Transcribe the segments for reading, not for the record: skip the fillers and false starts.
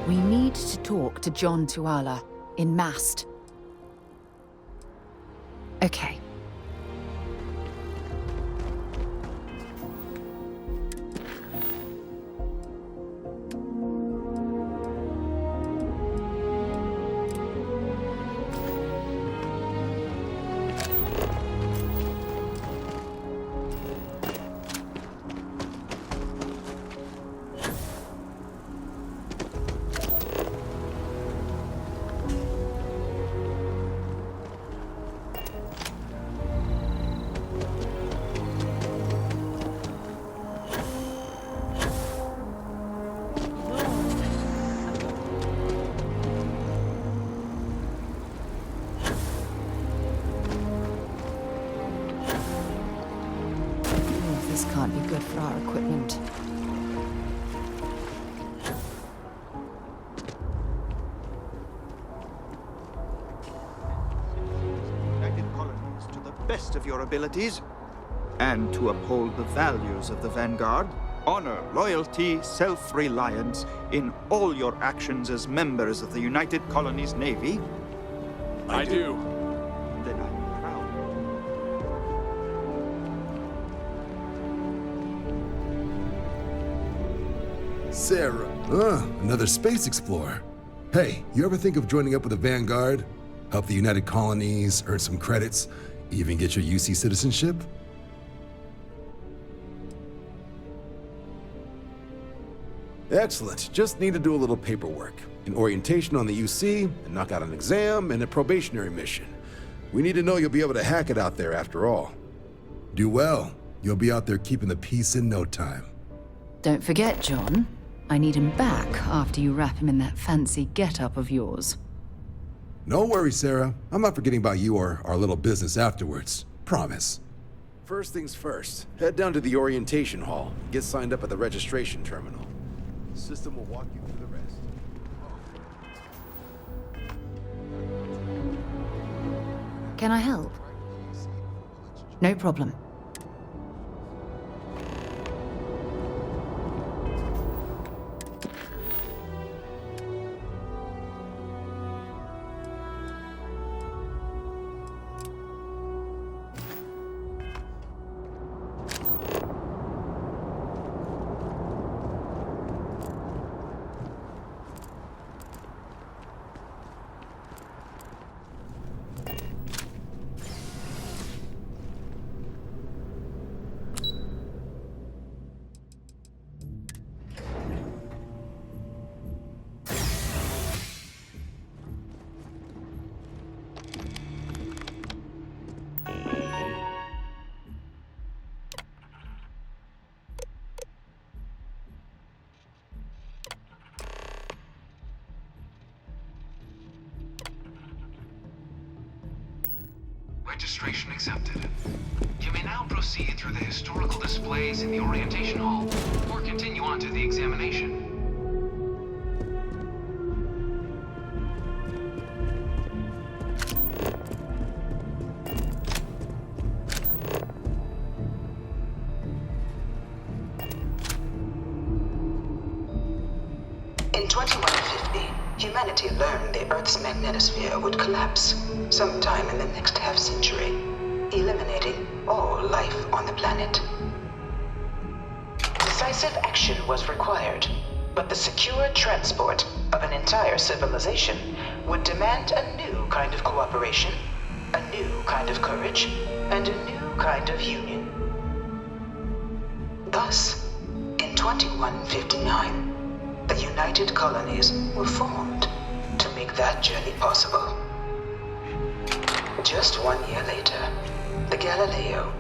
We need to talk to John Tuala in Mast. Okay. This can't be good for our equipment. United Colonies to the best of your abilities, and to uphold the values of the Vanguard, honor, loyalty, self-reliance in all your actions as members of the United Colonies Navy. I do. Then I'm proud. Sarah. Another space explorer. Hey, you ever think of joining up with the Vanguard? Help the United Colonies, earn some credits, even get your UC citizenship? Excellent. Just need to do a little paperwork. An orientation on the UC, and knock out an exam, and a probationary mission. We need to know you'll be able to hack it out there after all. Do well. You'll be out there keeping the peace in no time. Don't forget, John. I need him back after you wrap him in that fancy get-up of yours. No worries, Sarah. I'm not forgetting about you or our little business afterwards. Promise. First things first, head down to the orientation hall. Get signed up at the registration terminal. The system will walk you through the rest. Can I help? No problem. Registration accepted. You may now proceed through the historical displays in the orientation hall, or continue on to the examination. In 2150, humanity learned the Earth's magnetosphere would collapse sometime in the next half-century, eliminating all life on the planet. Decisive action was required, but the secure transport of an entire civilization would demand a new kind of cooperation, a new kind of courage, and a new kind of union. Thus, in 2159, the United Colonies were formed to make that journey possible. Just 1 year later, the Galileo,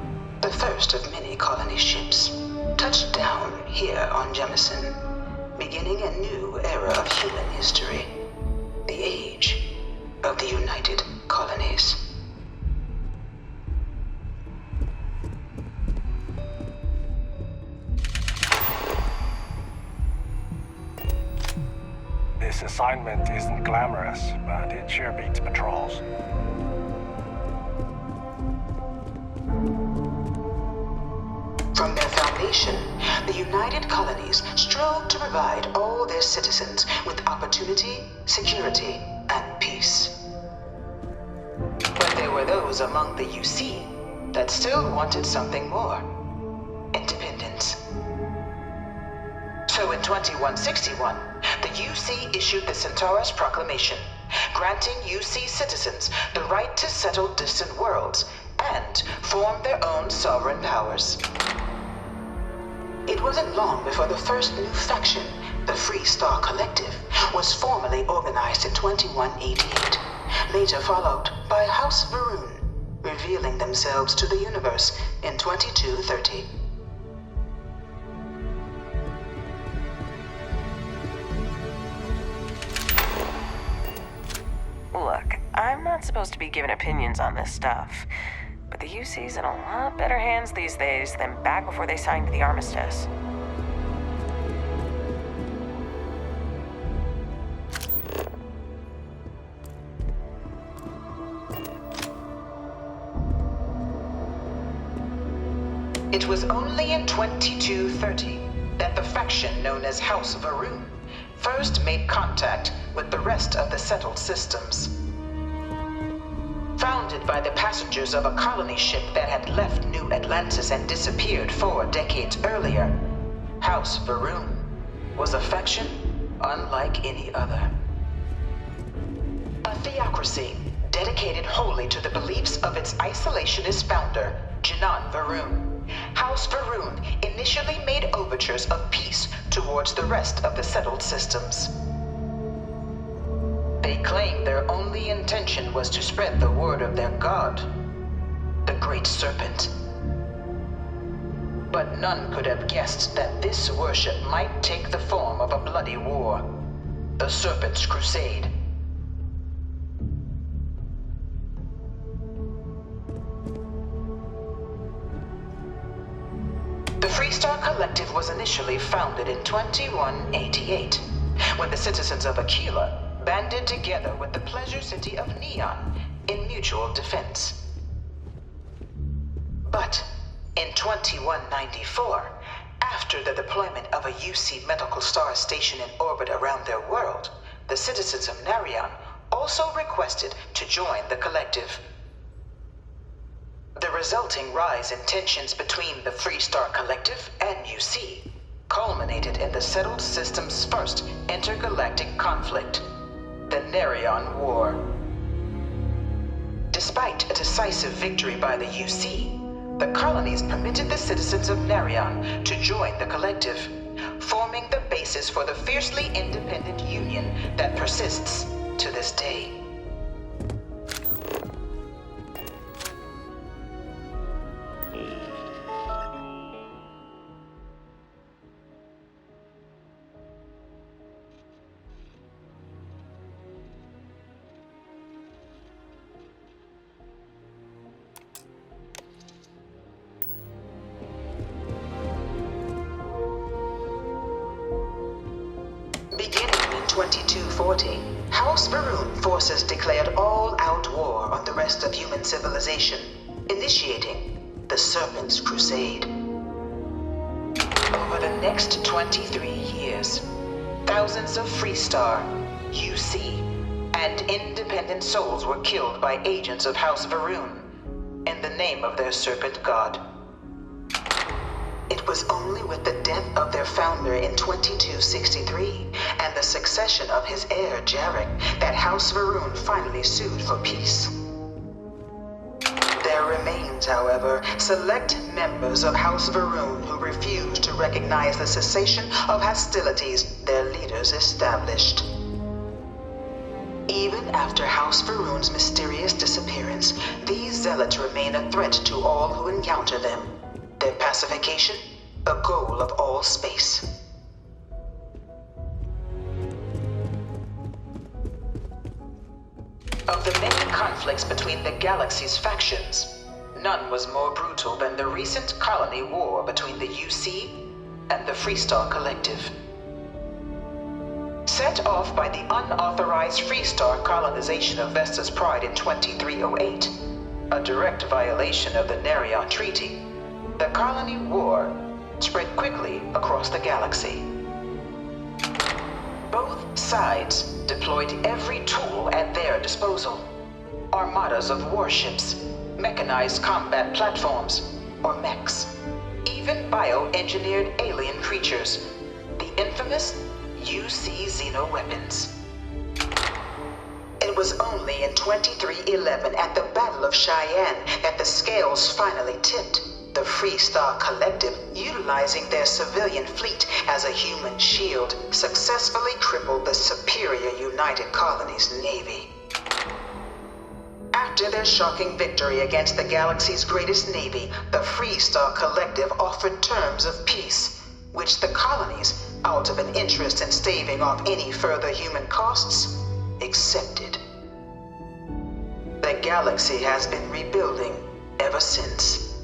the first of many colony ships, touched down here on Jemison, beginning a new era of human history, the age of the United Colonies. This assignment isn't glamorous, but it sure beats patrols. From their foundation, the united colonies strove to provide all their citizens with opportunity, security, and peace. But there were those among the UC that still wanted something more: independence. So in 2161, the UC issued the Centaurus Proclamation, granting UC citizens the right to settle distant worlds and form their own sovereign powers. It wasn't long before the first new faction, the Free Star Collective, was formally organized in 2188, later followed by House Varun, revealing themselves to the universe in 2230. Look, I'm not supposed to be giving opinions on this stuff, but the UC's in a lot better hands these days than back before they signed the armistice. It was only in 2230 that the faction known as House Varun first made contact with the rest of the settled systems. Founded by the passengers of a colony ship that had left New Atlantis and disappeared 4 decades earlier, House Varun was a faction unlike any other. A theocracy dedicated wholly to the beliefs of its isolationist founder, Janan Varun. House Varun initially made overtures of peace towards the rest of the settled systems. They claimed their only intention was to spread the word of their god, the Great Serpent. But none could have guessed that this worship might take the form of a bloody war, the Serpent's Crusade. The Freestar Collective was initially founded in 2188, when the citizens of Aquila banded together with the pleasure city of Neon in mutual defense. But in 2194, after the deployment of a UC medical star station in orbit around their world, the citizens of Narion also requested to join the collective. The resulting rise in tensions between the Freestar Collective and UC culminated in the settled system's first intergalactic conflict, the Narion War. Despite a decisive victory by the UC, the colonies permitted the citizens of Narion to join the collective, forming the basis for the fiercely independent union that persists to this day. Beginning in 2240, House Varun forces declared all-out war on the rest of human civilization, initiating the Serpent's Crusade. Over the next 23 years, thousands of Freestar, UC, and independent souls were killed by agents of House Varun in the name of their serpent god. It was only with the death of their founder in 2263 and the succession of his heir, Jarek, that House Varun finally sued for peace. There remains, however, select members of House Varun who refuse to recognize the cessation of hostilities their leaders established. Even after House Varun's mysterious disappearance, these zealots remain a threat to all who encounter them. Their pacification, a goal of all space. Of the many conflicts between the galaxy's factions, none was more brutal than the recent colony war between the UC and the Freestar Collective. Set off by the unauthorized Freestar colonization of Vesta's Pride in 2308, a direct violation of the Narion Treaty, the colony war spread quickly across the galaxy. Both sides deployed every tool at their disposal. Armadas of warships, mechanized combat platforms, or mechs, even bioengineered alien creatures, the infamous UC xeno-weapons. It was only in 2311 at the Battle of Cheyenne that the scales finally tipped. The Freestar Collective, utilizing their civilian fleet as a human shield, successfully crippled the superior United Colonies Navy. After their shocking victory against the galaxy's greatest navy, the Freestar Collective offered terms of peace, which the colonies, out of an interest in staving off any further human costs, accepted. The galaxy has been rebuilding ever since.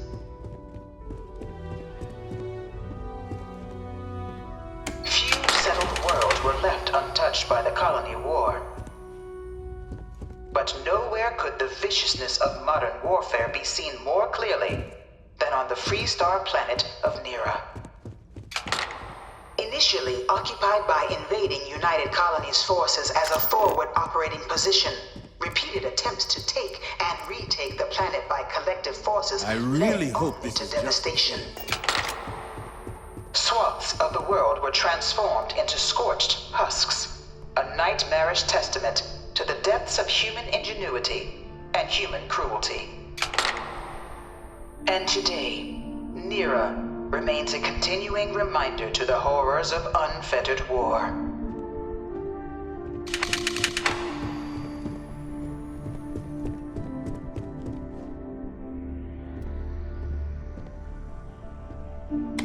Few settled worlds were left untouched by the colony war. But nowhere could the viciousness of modern warfare be seen more clearly than on the Freestar planet of Nira. Initially occupied by invading United Colonies forces as a forward operating position, repeated attempts to take and retake the planet by collective forces led only to devastation. Swaths of the world were transformed into scorched husks, a nightmarish testament to the depths of human ingenuity and human cruelty. And today, Nira remains a continuing reminder to the horrors of unfettered war.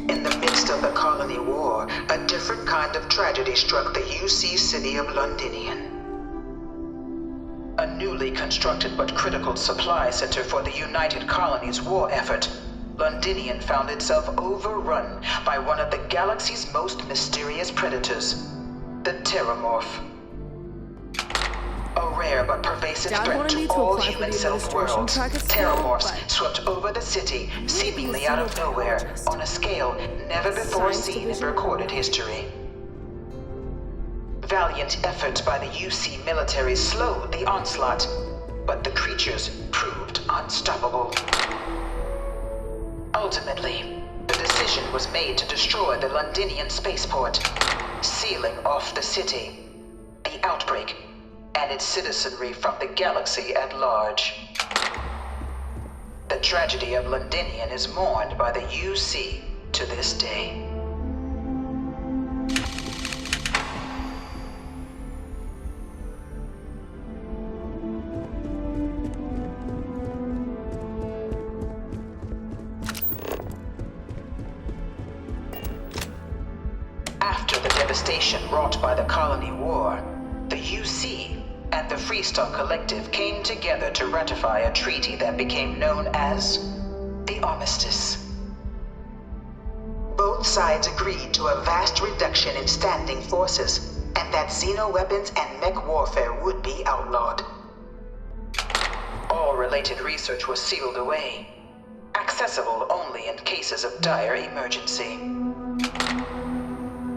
In the midst of the colony war, a different kind of tragedy struck the UC city of Londinian. A newly constructed but critical supply center for the United Colonies' war effort, Londinian found itself overrun by one of the galaxy's most mysterious predators, the Terramorph. A rare but pervasive threat to all human-settled worlds, Terramorphs swept over the city, seemingly out of nowhere, on a scale never before seen in recorded history. Valiant efforts by the UC military slowed the onslaught, but the creatures proved unstoppable. Ultimately, the decision was made to destroy the Londinian spaceport, sealing off the city, the outbreak, and its citizenry from the galaxy at large. The tragedy of Londinian is mourned by the UC to this day. After the devastation wrought by the colony war, the UC and the Freestar Collective came together to ratify a treaty that became known as the Armistice. Both sides agreed to a vast reduction in standing forces, and that xeno-weapons and mech warfare would be outlawed. All related research was sealed away, accessible only in cases of dire emergency.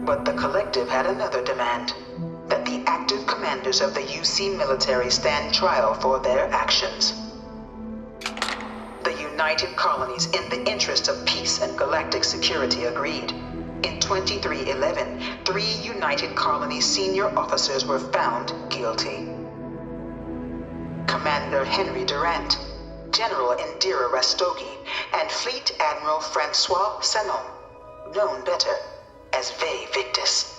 But the Collective had another demand, that the active commanders of the UC military stand trial for their actions. The United Colonies, in the interest of peace and galactic security, agreed. In 2311, 3 United Colonies senior officers were found guilty. Commander Henry Durant, General Indira Rastogi, and Fleet Admiral Francois Sanon, known better as Ve Victus.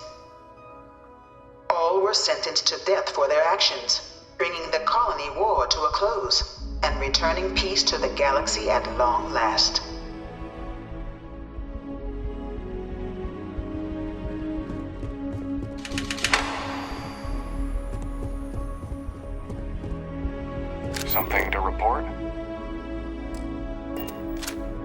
All were sentenced to death for their actions, bringing the colony war to a close and returning peace to the galaxy at long last. Something to report?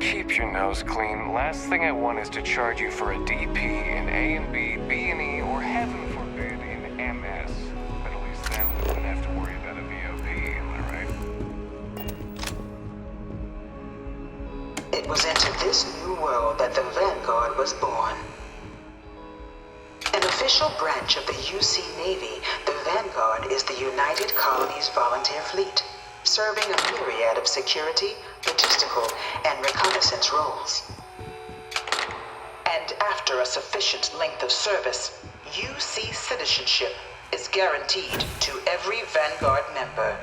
Keep your nose clean. Last thing I want is to charge you for a DP in A and B, B and E, or heaven forbid in MS. But at least then we wouldn't have to worry about a VOP, am I right? It was into this new world that the Vanguard was born. An official branch of the UC Navy, the Vanguard is the United Colonies Volunteer Fleet, serving a myriad of security, logistical, and reconnaissance roles. And after a sufficient length of service, UC citizenship is guaranteed to every Vanguard member.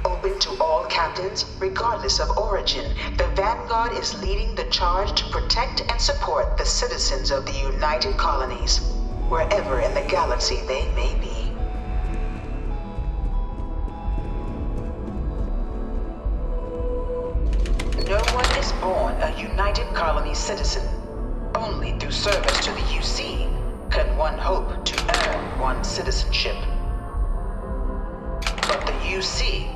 Open to all captains, regardless of origin, the Vanguard is leading the charge to protect and support the citizens of the United Colonies, wherever in the galaxy they may be. No one is born a United Colony citizen. Only through service to the UC can one hope to earn one's citizenship. But the UC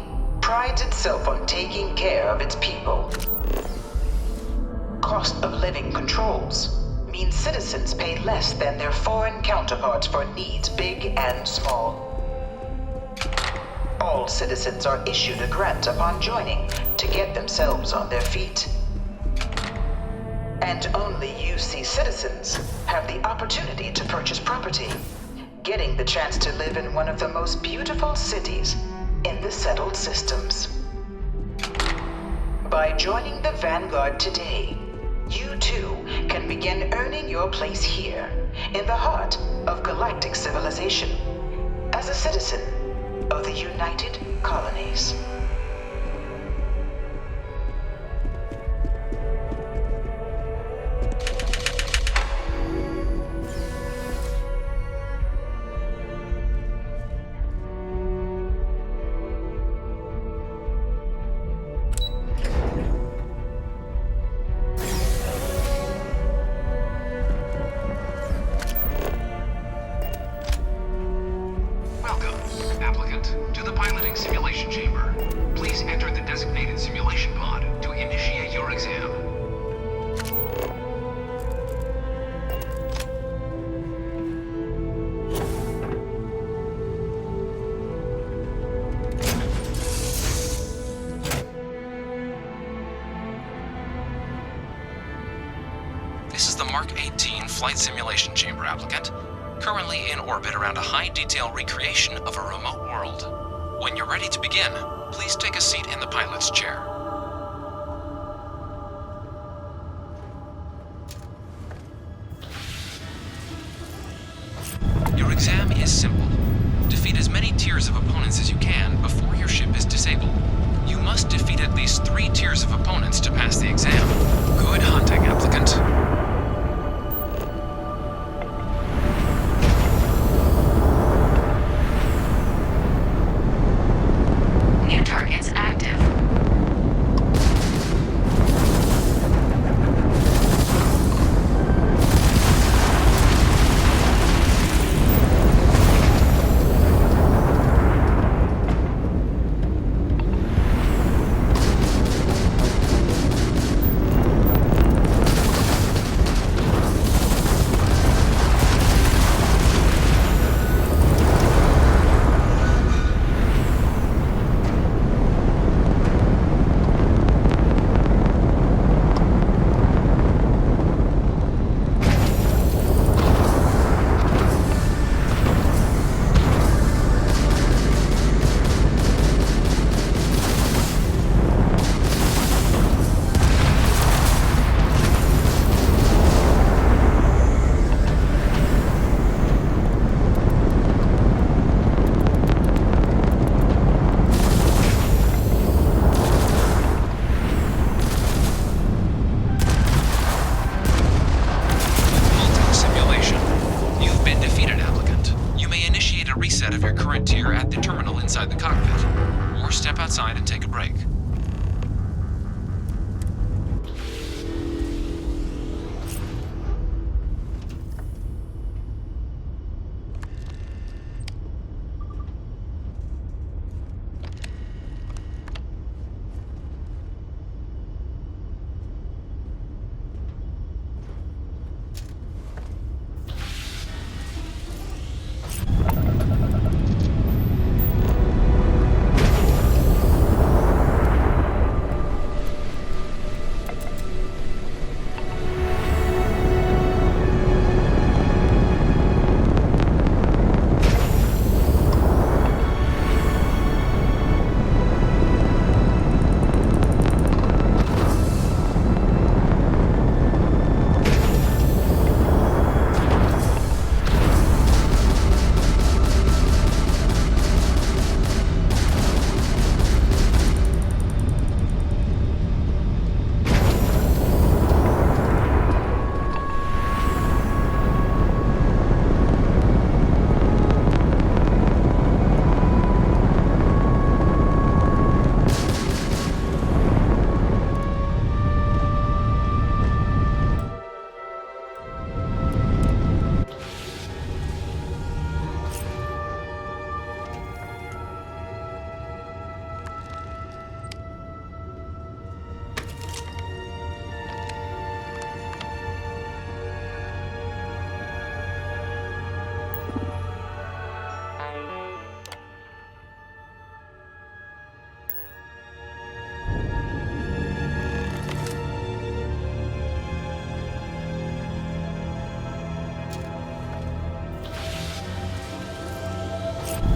prides itself on taking care of its people. Cost of living controls mean citizens pay less than their foreign counterparts for needs big and small. All citizens are issued a grant upon joining to get themselves on their feet. And only UC citizens have the opportunity to purchase property, getting the chance to live in one of the most beautiful cities in the settled systems. By joining the Vanguard today, you too can begin earning your place here, in the heart of galactic civilization, as a citizen of the United Colonies. This is the Mark 18 Flight Simulation Chamber applicant, currently in orbit around a high-detail recreation of a remote world. When you're ready to begin, please take a seat in the pilot's chair. Your exam is simple. Defeat as many tiers of opponents as you can before your ship is disabled. You must defeat at least 3 tiers of opponents to pass the exam. Good hunting, applicant. New targets active.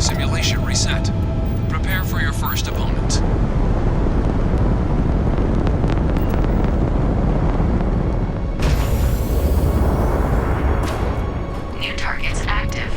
Simulation reset. Prepare for your first opponent. New targets active.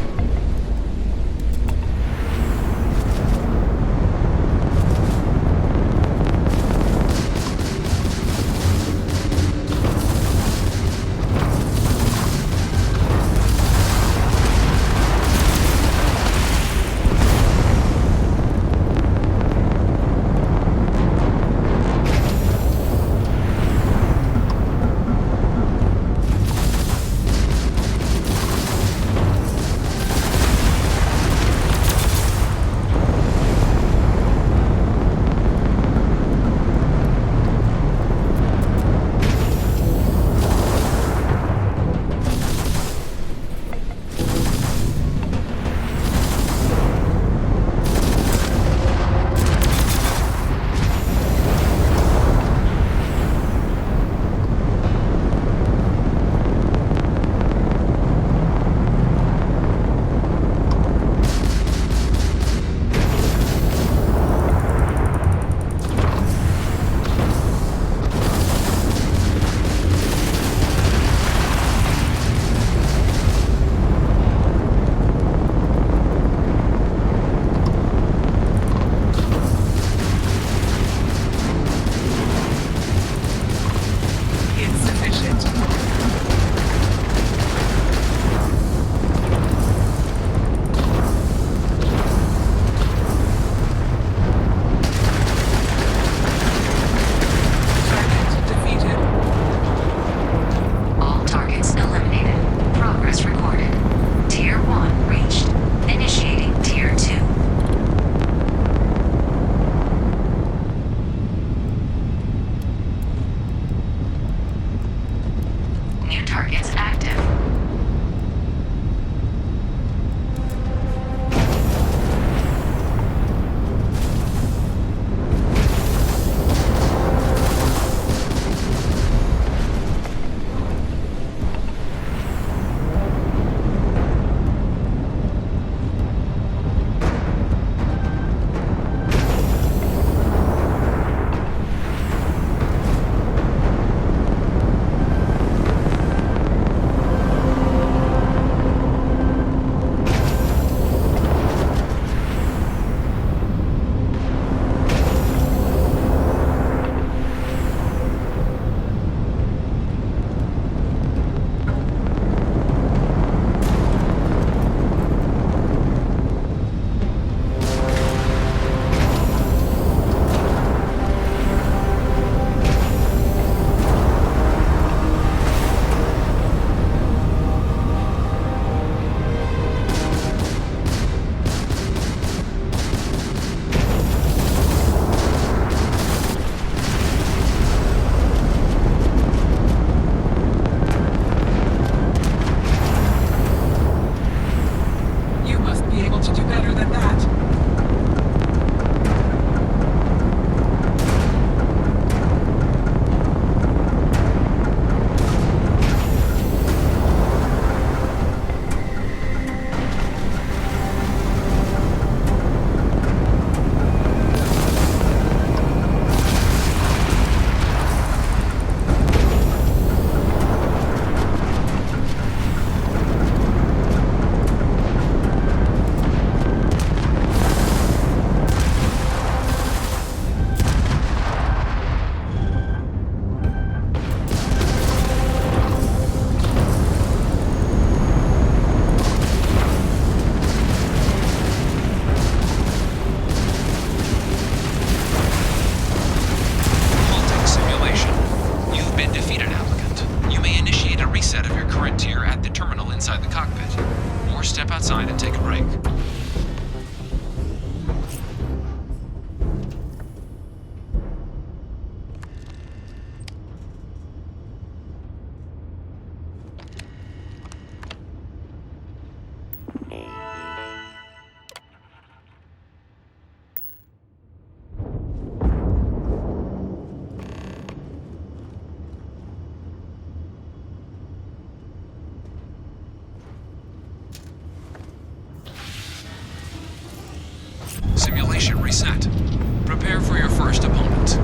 Simulation reset. Prepare for your first opponent.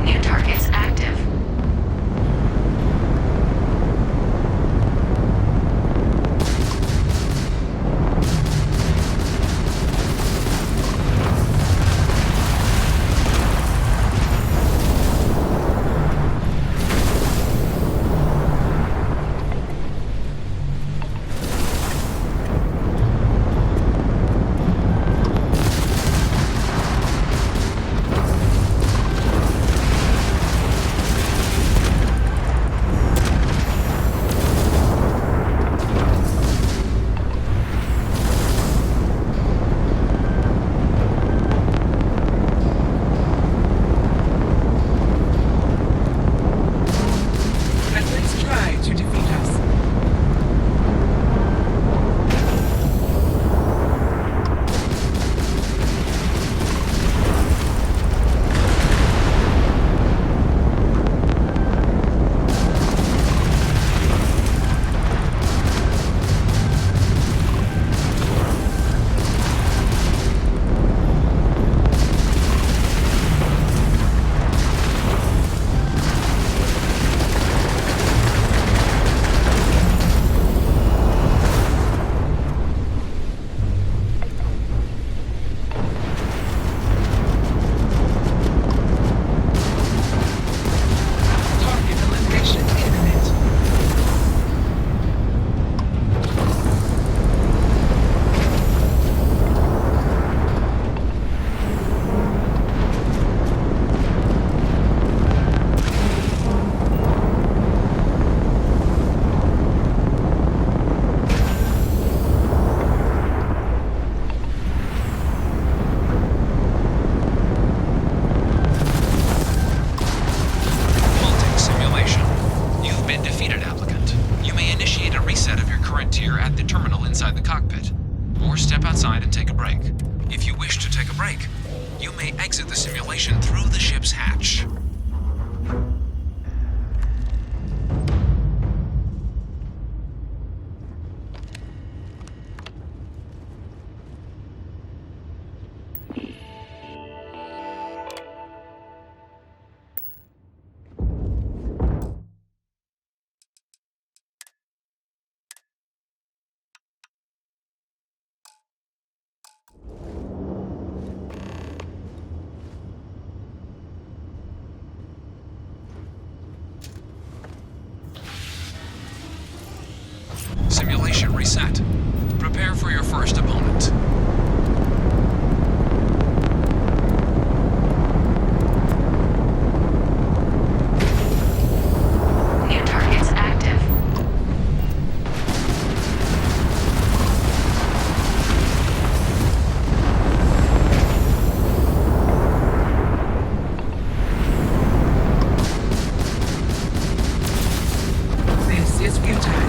New targets active. inside the cockpit, or step outside and take a break. If you wish to take a break, you may exit the simulation through the ship's hatch. Simulation reset. Prepare for your first opponent. New targets active. This is futile.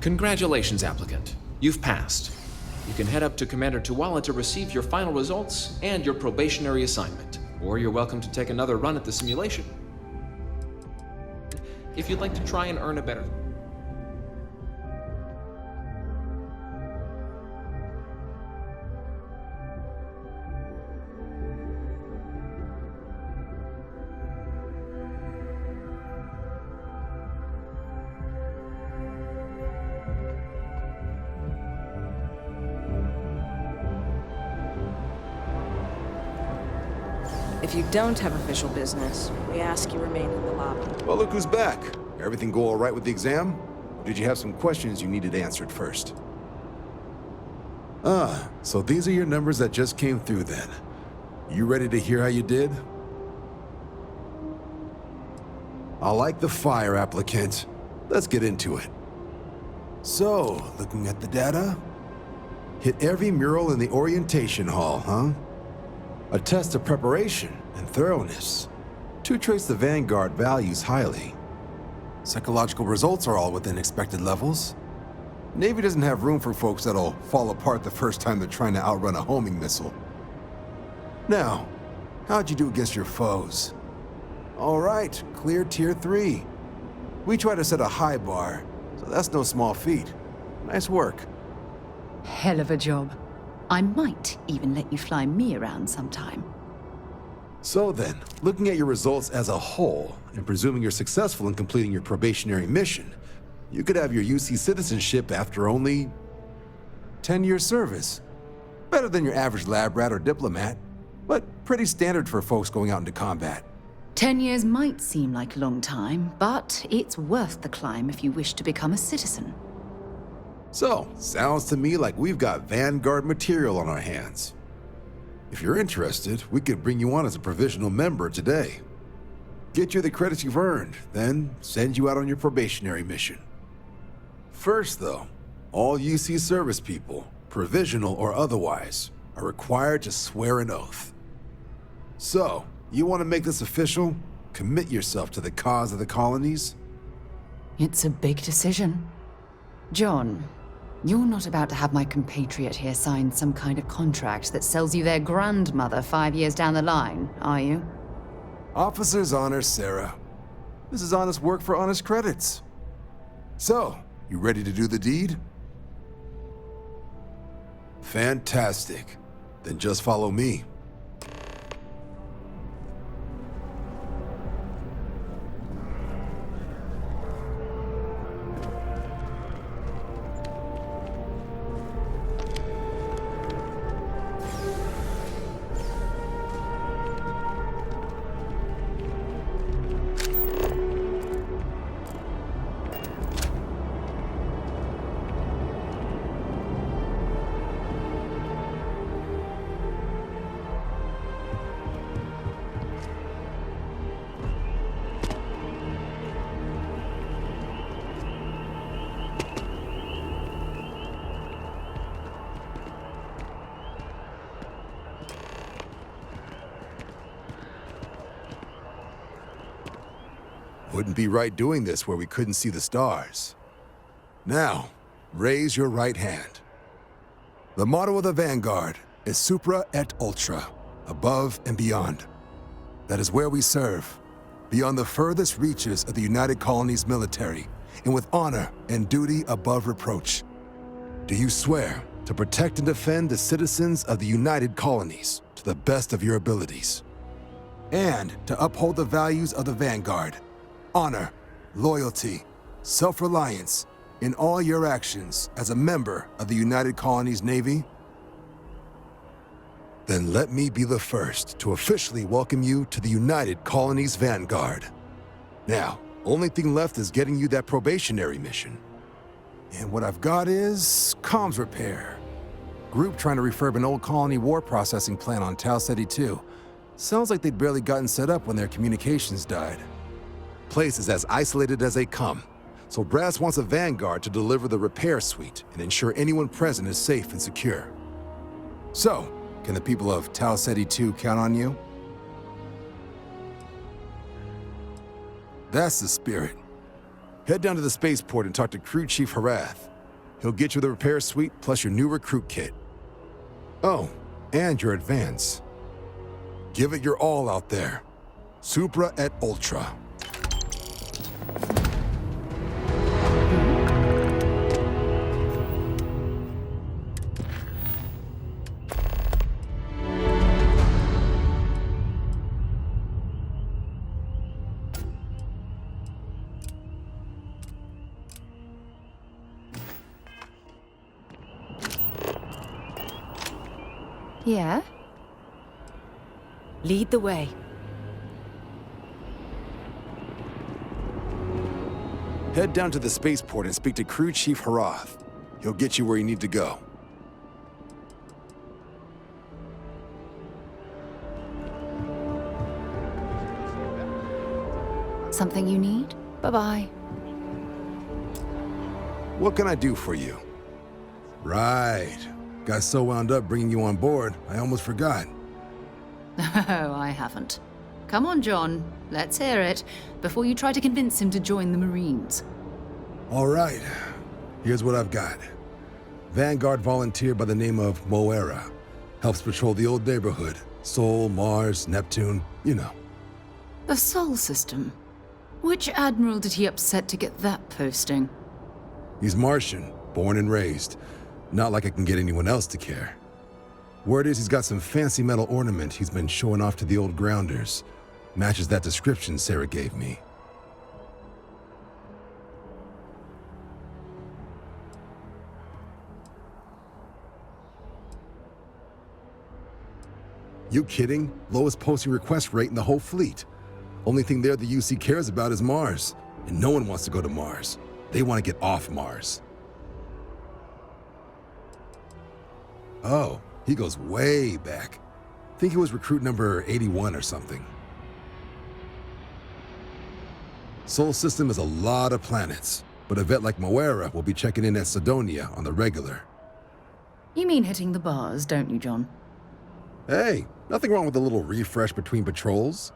Congratulations, applicant. You've passed. You can head up to Commander Tuwala to receive your final results and your probationary assignment, or you're welcome to take another run at the simulation. If you'd like to try and earn a better... If you don't have official business, we ask you remain in the lobby. Well, look who's back. Everything go all right with the exam? Or did you have some questions you needed answered first? So these are your numbers that just came through then. You ready to hear how you did? I like the fire, applicant. Let's get into it. So, looking at the data, hit every mural in the orientation hall, huh? A test of preparation and thoroughness. To trace the Vanguard values highly. Psychological results are all within expected levels. Navy doesn't have room for folks that'll fall apart the first time they're trying to outrun a homing missile. Now, how'd you do against your foes? All right, clear Tier 3. We try to set a high bar, so that's no small feat. Nice work. Hell of a job. I might even let you fly me around sometime. So then, looking at your results as a whole, and presuming you're successful in completing your probationary mission, you could have your UC citizenship after only 10 years service. Better than your average lab rat or diplomat, but pretty standard for folks going out into combat. 10 years might seem like a long time, but it's worth the climb if you wish to become a citizen. So, sounds to me like we've got Vanguard material on our hands. If you're interested, we could bring you on as a provisional member today. Get you the credits you've earned, then send you out on your probationary mission. First though, all UC service people, provisional or otherwise, are required to swear an oath. So, you want to make this official? Commit yourself to the cause of the colonies? It's a big decision. John, you're not about to have my compatriot here sign some kind of contract that sells you their grandmother 5 years down the line, are you? Officer's honor, Sarah. This is honest work for honest credits. So, you ready to do the deed? Fantastic. Then just follow me. Wouldn't be right doing this where we couldn't see the stars. Now, raise your right hand. The motto of the Vanguard is Supra et Ultra, above and beyond. That is where we serve, beyond the furthest reaches of the United Colonies military, and with honor and duty above reproach. Do you swear to protect and defend the citizens of the United Colonies to the best of your abilities, and to uphold the values of the Vanguard? Honor, loyalty, self-reliance in all your actions as a member of the United Colonies Navy? Then let me be the first to officially welcome you to the United Colonies Vanguard. Now, only thing left is getting you that probationary mission. And what I've got is comms repair. Group trying to refurb an old colony war processing plant on Tau Ceti 2. Sounds like they'd barely gotten set up when their communications died. Place is as isolated as they come, so Brass wants a Vanguard to deliver the repair suite and ensure anyone present is safe and secure. So, can the people of Tau Ceti 2 count on you? That's the spirit. Head down to the spaceport and talk to Crew Chief Harath. He'll get you the repair suite plus your new recruit kit. Oh, and your advance. Give it your all out there. Supra et Ultra. Yeah? Lead the way. Head down to the spaceport and speak to Crew Chief Harath. He'll get you where you need to go. Something you need? Bye-bye. What can I do for you? Right. Got so wound up bringing you on board, I almost forgot. Oh, I haven't. Come on, John. Let's hear it, before you try to convince him to join the Marines. All right. Here's what I've got. Vanguard volunteer by the name of Moera. Helps patrol the old neighborhood. Sol, Mars, Neptune, you know. The Sol system? Which admiral did he upset to get that posting? He's Martian, born and raised. Not like I can get anyone else to care. Word is he's got some fancy metal ornament he's been showing off to the old grounders. Matches that description Sarah gave me. You kidding? Lowest posting request rate in the whole fleet. Only thing there the UC cares about is Mars. And no one wants to go to Mars. They want to get off Mars. Oh, he goes way back. Think he was recruit number 81 or something. Sol system has a lot of planets, but a vet like Moera will be checking in at Sidonia on the regular. You mean hitting the bars, don't you, John? Hey, nothing wrong with a little refresh between patrols.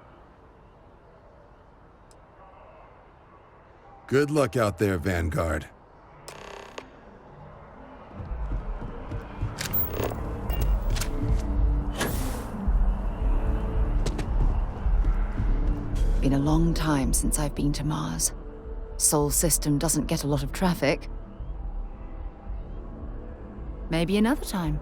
Good luck out there, Vanguard. Been a long time since I've been to Mars. Sol system doesn't get a lot of traffic. Maybe another time.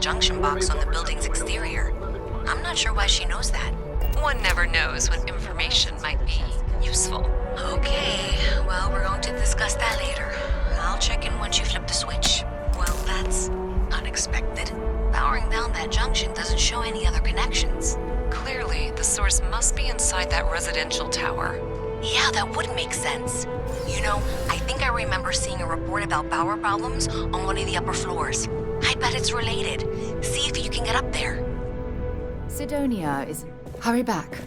junction box on the building's exterior. I'm not sure why she knows that. One never knows when information might be useful. Okay, well, we're going to discuss that later. I'll check in once you flip the switch. Well, that's unexpected. Powering down that junction doesn't show any other connections. Clearly, the source must be inside that residential tower. Yeah, that would make sense. You know, I think I remember seeing a report about power problems on one of the upper floors. I bet it's related. See if you can get up there. Sidonia is... Hurry back.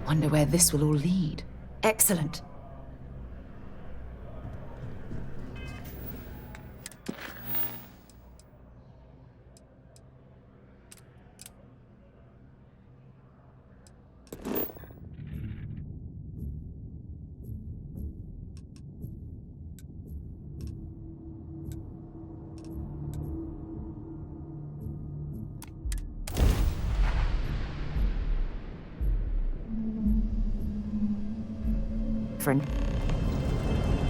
Wonder where this will all lead. Excellent.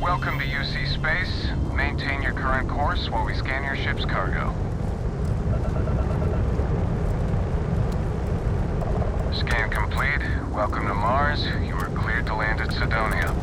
Welcome to UC Space. Maintain your current course while we scan your ship's cargo. Scan complete. Welcome to Mars. You are cleared to land at Sidonia.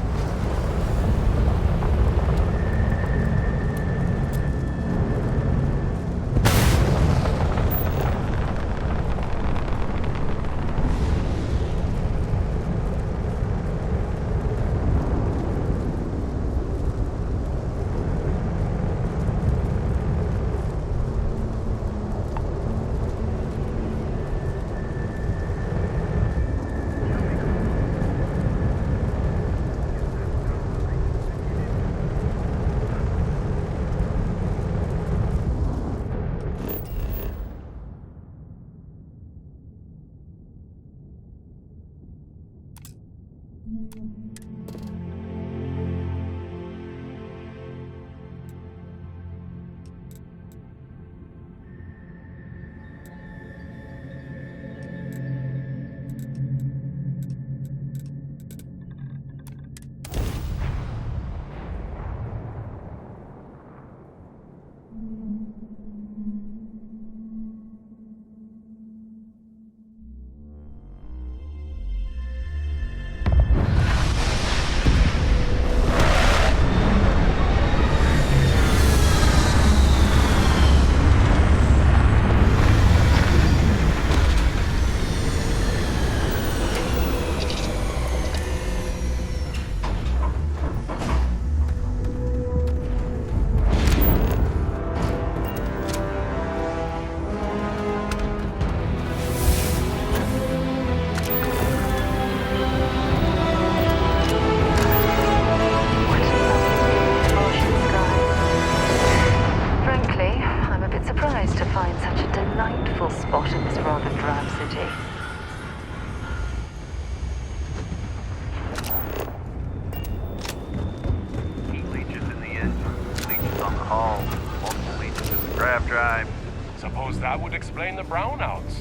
Suppose that would explain the brownouts.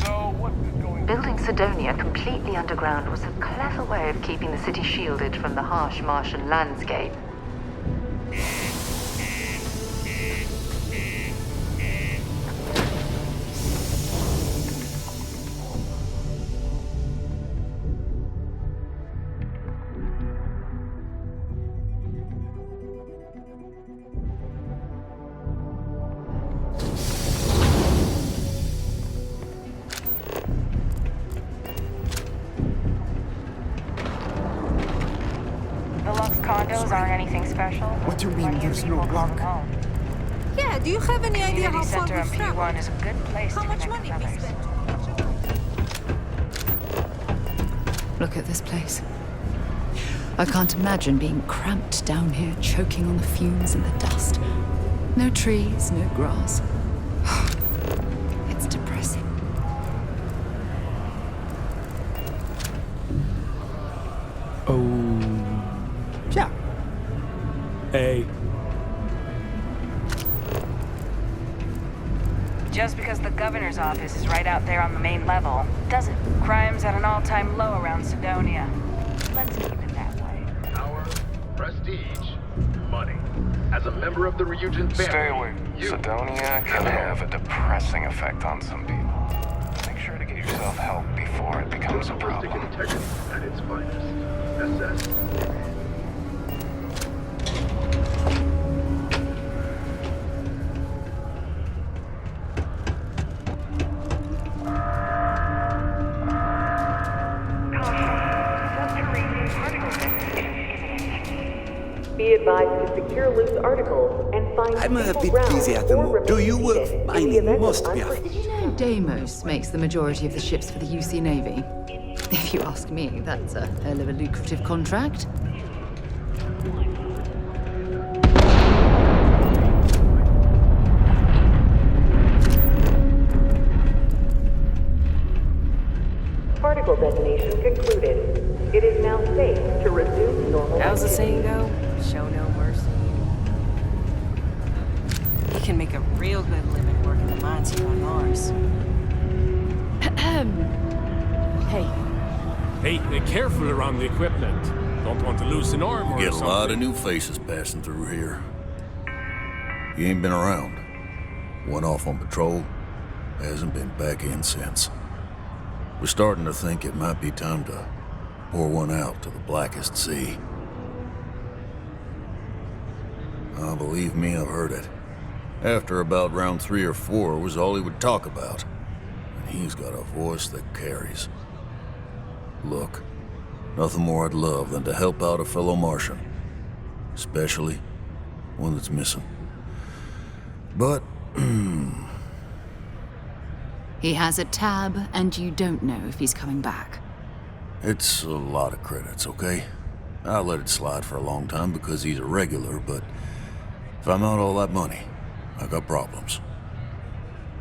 So, what is going on? Building Sidonia completely underground was a clever way of keeping the city shielded from the harsh Martian landscape. Condos aren't anything special. What do you mean there's no lock? Yeah, do you have any idea how far Center we've of traveled? P1 is a good place How to much connect money with we others. spent? Look at this place. I can't imagine being cramped down here, choking on the fumes and the dust. No trees, no grass. It's depressing. Yeah. Hey. Just because the governor's office is right out there on the main level, doesn't. Crime's at an all-time low around Sidonia. Let's keep it that way. Power, prestige, money. As a member of the Ryujin family, Stay away. Sidonia can have a depressing effect on some people. Make sure to get yourself help before it becomes a problem. integrity at its finest. SS. Be advised to secure loose articles and find I'm a people bit round busy at the or moment. Do remain you? seated in the Mine event must of be unforeseen after. You know Deimos makes the majority of the ships for the UC Navy. If you ask me, that's a hell of a lucrative contract. Particle detonation concluded. It is now safe to resume normal How's the activity. saying go? Show no mercy. You can make a real good living working the mines here on Mars. Hey. Hey, careful around the equipment. Don't want to lose an arm or Get a something. lot of new faces passing through here. You ain't been around. Went off on patrol. Hasn't been back in since. We're starting to think it might be time to pour one out to the blackest sea. Believe me, I've heard it. After about round 3 or 4 was all he would talk about. And he's got a voice that carries. Look, nothing more I'd love than to help out a fellow Martian. Especially one that's missing. But, He has a tab, and you don't know if he's coming back. it's a lot of credits, okay? I let it slide for a long time because he's a regular, but if I'm out all that money, I got problems.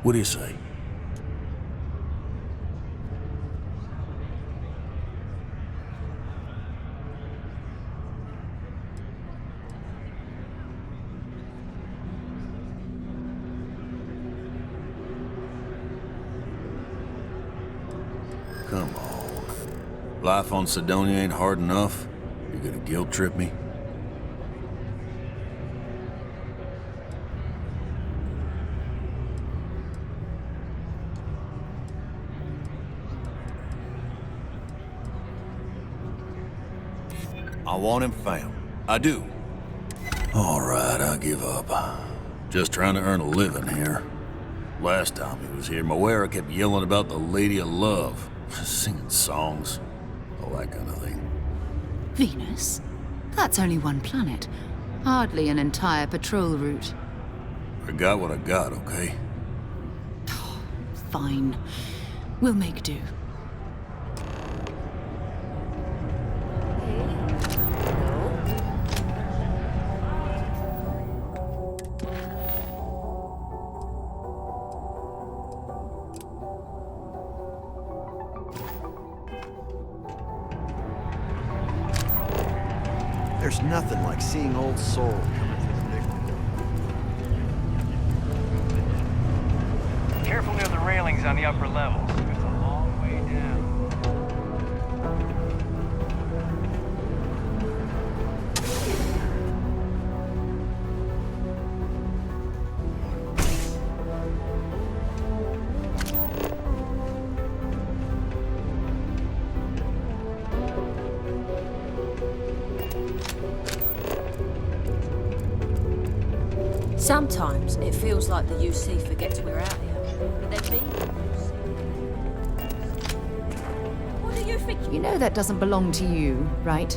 What do you say? Come on. Life on Sidonia ain't hard enough. You're gonna guilt trip me? I want him found. I do. All right, I give up. Just trying to earn a living here. Last time he was here, Moira kept yelling about the Lady of Love, singing songs, all that kind of thing. Venus? That's only one planet. Hardly an entire patrol route. I got what I got, okay? Fine. We'll make do. There's nothing like seeing old soul coming through the nickel. Careful near the railings on the upper levels. It's a long way down. Sometimes it feels like the UC forgets we're out here. But then me? What do you think? You know that doesn't belong to you, right?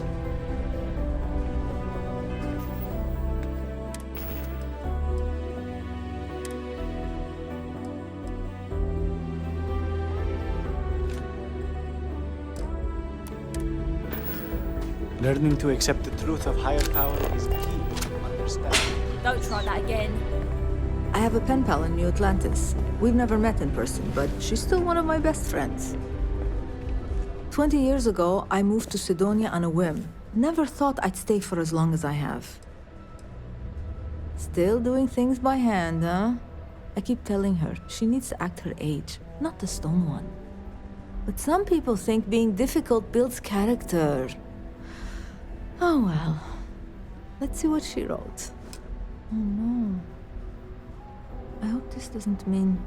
Learning to accept the truth of higher power is key to understanding. Don't try that again. I have a pen pal in New Atlantis. We've never met in person, but she's still one of my best friends. 20 years ago, I moved to Sidonia on a whim. Never thought I'd stay for as long as I have. Still doing things by hand, huh? I keep telling her she needs to act her age, not the stone one. But some people think being difficult builds character. Oh well. Let's see what she wrote. Oh no. I hope this doesn't mean...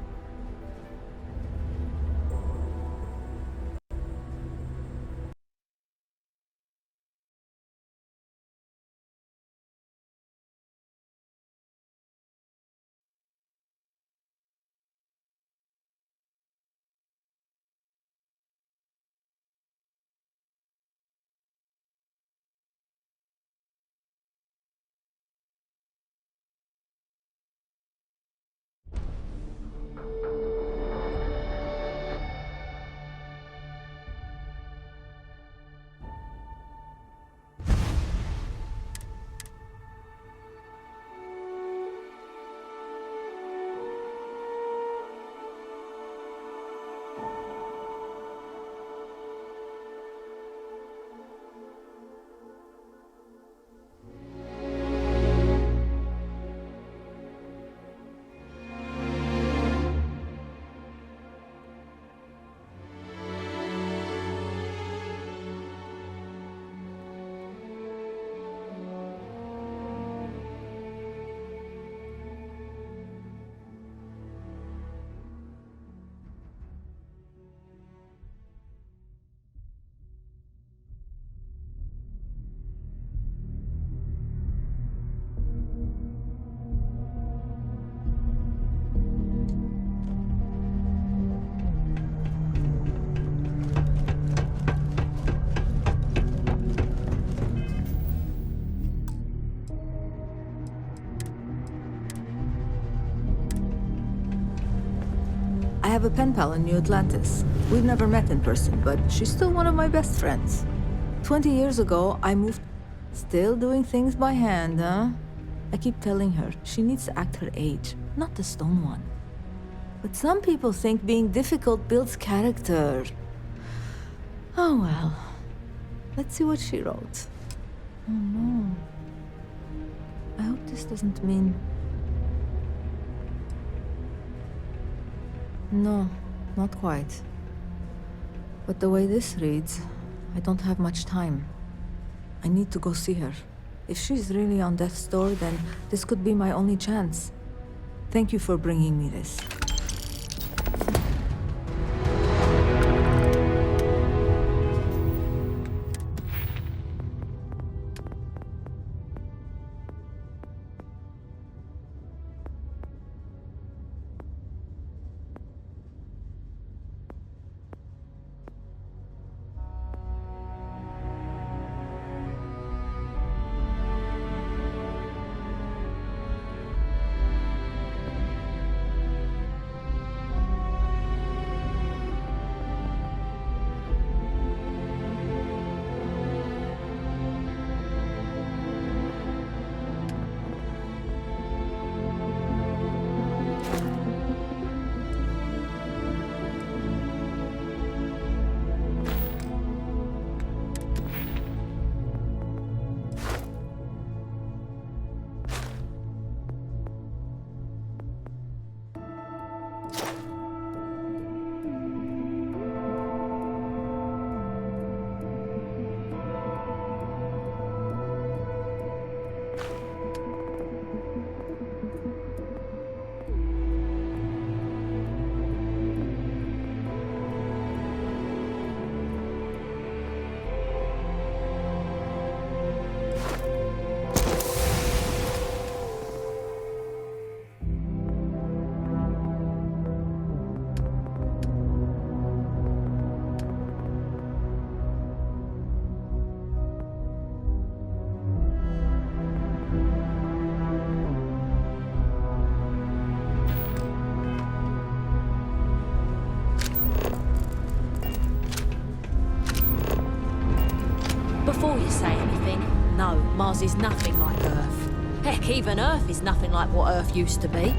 have a pen pal in New Atlantis. We've never met in person, but she's still one of my best friends. 20 years ago, I moved... Still doing things by hand, huh? I keep telling her she needs to act her age, not the stone one. But some people think being difficult builds character. Oh well. Let's see what she wrote. Oh no. I hope this doesn't mean... No, not quite. But the way this reads, I don't have much time. I need to go see her. If she's really on death's door, then this could be my only chance. Thank you for bringing me this. Before you say anything, no, Mars is nothing like Earth. Heck, even Earth is nothing like what Earth used to be.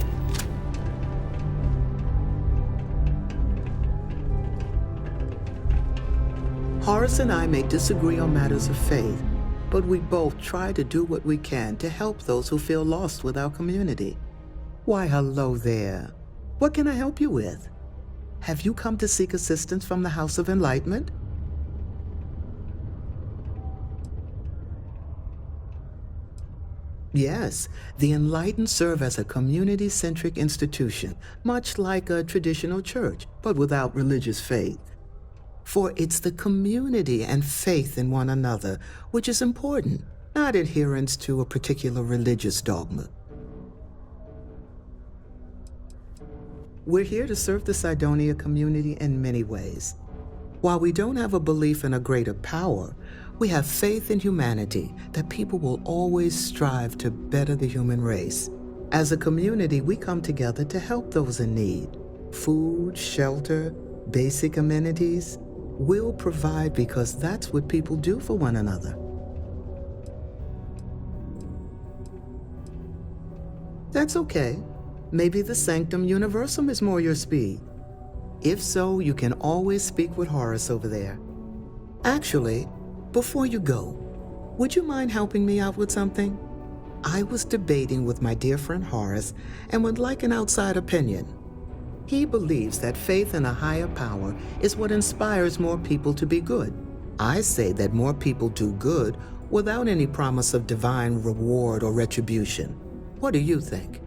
Horace and I may disagree on matters of faith, but we both try to do what we can to help those who feel lost with our community. Why, hello there. What can I help you with? Have you come to seek assistance from the House of Enlightenment? Yes, the Enlightened serve as a community-centric institution, much like a traditional church, but without religious faith. For it's the community and faith in one another which is important, not adherence to a particular religious dogma. We're here to serve the Cydonia community in many ways. While we don't have a belief in a greater power, we have faith in humanity, that people will always strive to better the human race. As a community, we come together to help those in need. Food, shelter, basic amenities. We'll provide because that's what people do for one another. That's okay. Maybe the Sanctum Universum is more your speed. If so, you can always speak with Horace over there. Actually, before you go, would you mind helping me out with something? I was debating with my dear friend Horace and would like an outside opinion. He believes that faith in a higher power is what inspires more people to be good. I say that more people do good without any promise of divine reward or retribution. What do you think?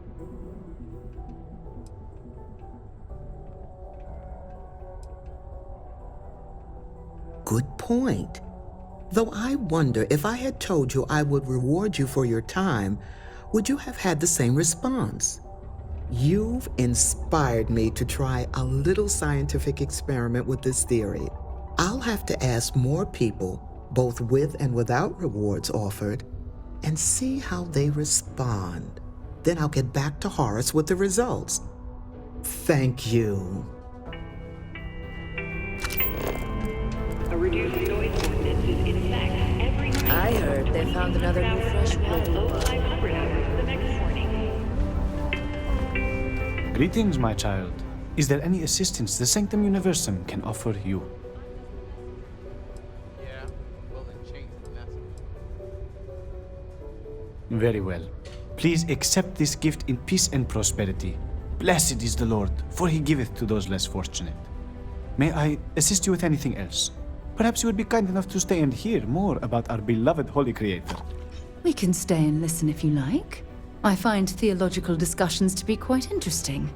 Good point. Though I wonder if I had told you I would reward you for your time, would you have had the same response? You've inspired me to try a little scientific experiment with this theory. I'll have to ask more people, both with and without rewards offered, and see how they respond. Then I'll get back to Horace with the results. Thank you. reduced noise ordinance is in effect every night. I heard they found another new freshwater. 0500 hours the next morning. Greetings, my child. Is there any assistance the Sanctum Universum can offer you? Yeah, well then change the message. Very well. Please accept this gift in peace and prosperity. Blessed is the Lord, for he giveth to those less fortunate. May I assist you with anything else? Perhaps you would be kind enough to stay and hear more about our beloved Holy Creator. We can stay and listen if you like. I find theological discussions to be quite interesting.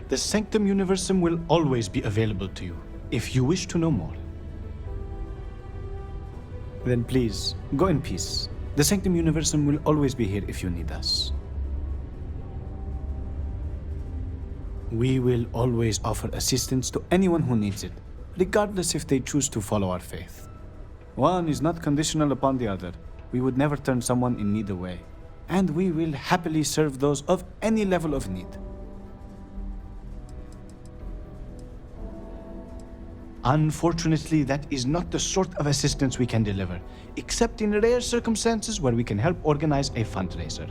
The Sanctum Universum will always be available to you, if you wish to know more. Then please, go in peace. The Sanctum Universum will always be here if you need us. We will always offer assistance to anyone who needs it, regardless if they choose to follow our faith. One is not conditional upon the other. We would never turn someone in need away, and we will happily serve those of any level of need. Unfortunately, that is not the sort of assistance we can deliver, except in rare circumstances where we can help organize a fundraiser.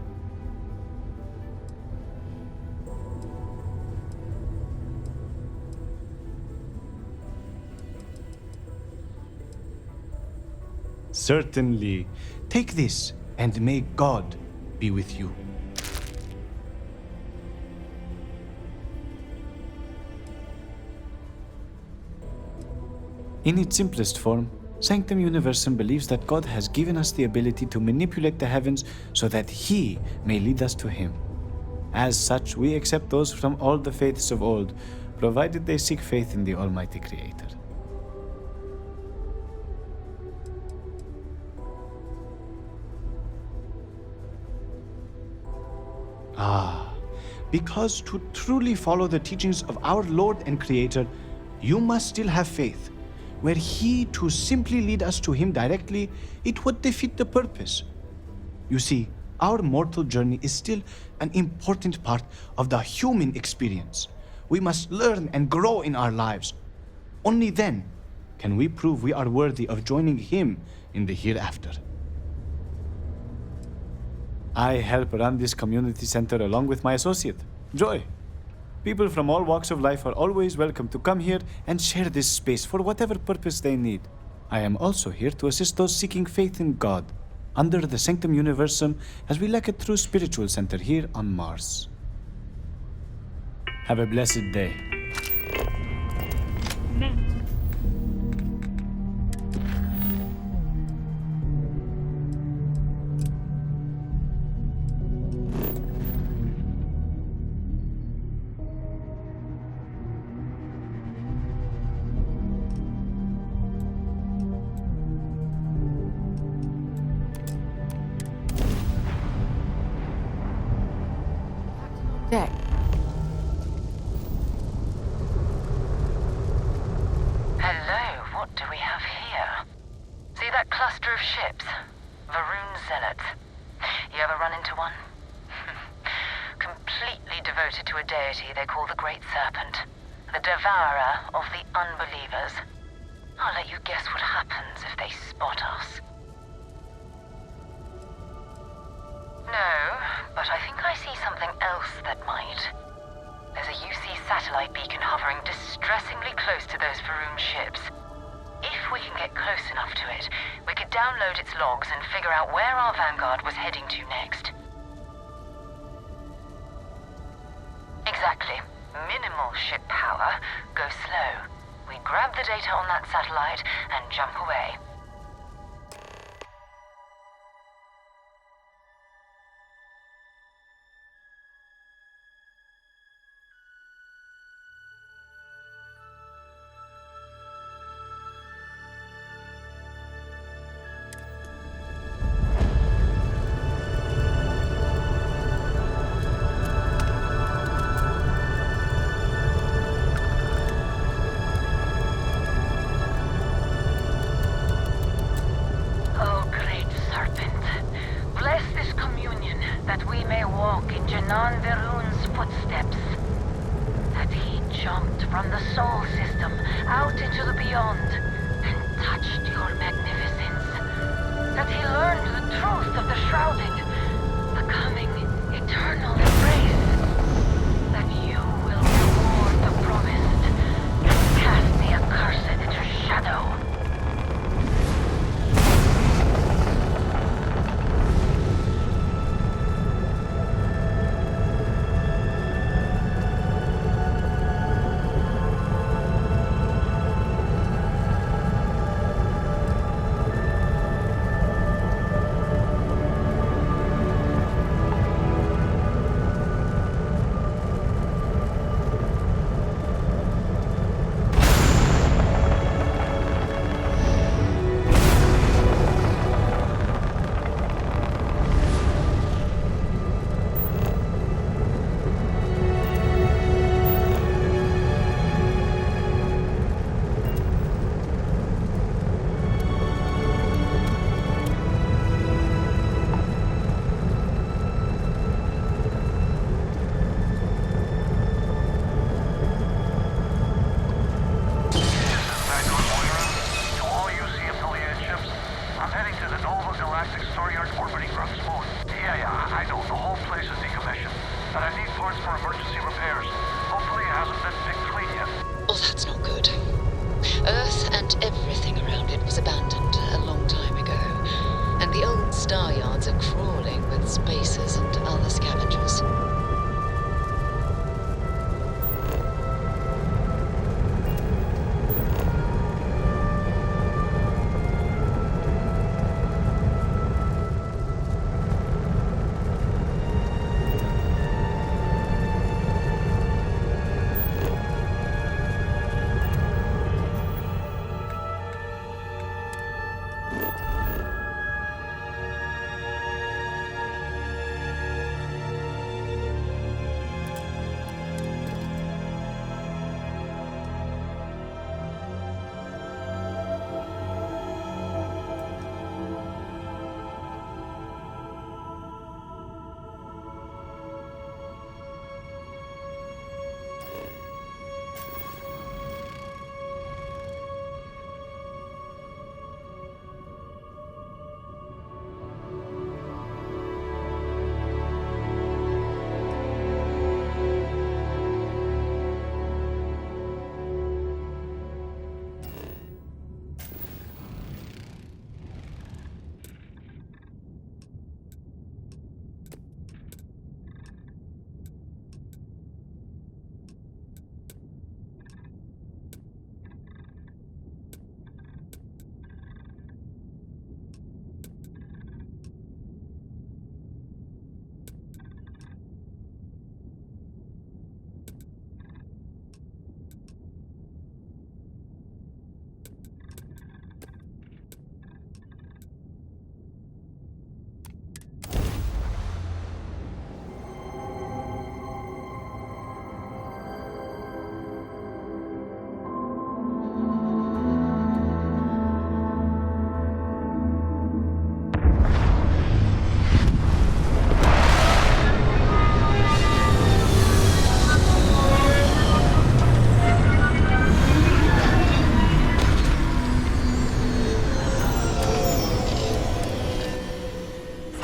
Certainly. Take this, and may God be with you. In its simplest form, Sanctum Universum believes that God has given us the ability to manipulate the heavens so that He may lead us to Him. As such, we accept those from all the faiths of old, provided they seek faith in the Almighty Creator. Because to truly follow the teachings of our Lord and Creator, you must still have faith. Were He to simply lead us to Him directly, it would defeat the purpose. You see, our mortal journey is still an important part of the human experience. We must learn and grow in our lives. Only then can we prove we are worthy of joining Him in the hereafter. I help run this community center along with my associate, Joy. People from all walks of life are always welcome to come here and share this space for whatever purpose they need. I am also here to assist those seeking faith in God under the Sanctum Universum as we lack a true spiritual center here on Mars. Have a blessed day. Deck. Hello, what do we have here? See that cluster of ships? Varun Zealots. You ever run into one? Completely devoted to a deity they call the Great Serpent, the devourer of the unbelievers. I'll let you guess what happens if they spot us. No, but I think I see something else that might. There's a UC satellite beacon hovering distressingly close to those Varun ships. If we can get close enough to it, we could download its logs and figure out where our vanguard was heading to next. Exactly. Minimal ship power, go slow. We grab the data on that satellite and jump away. From the soul system, out into the beyond, and touch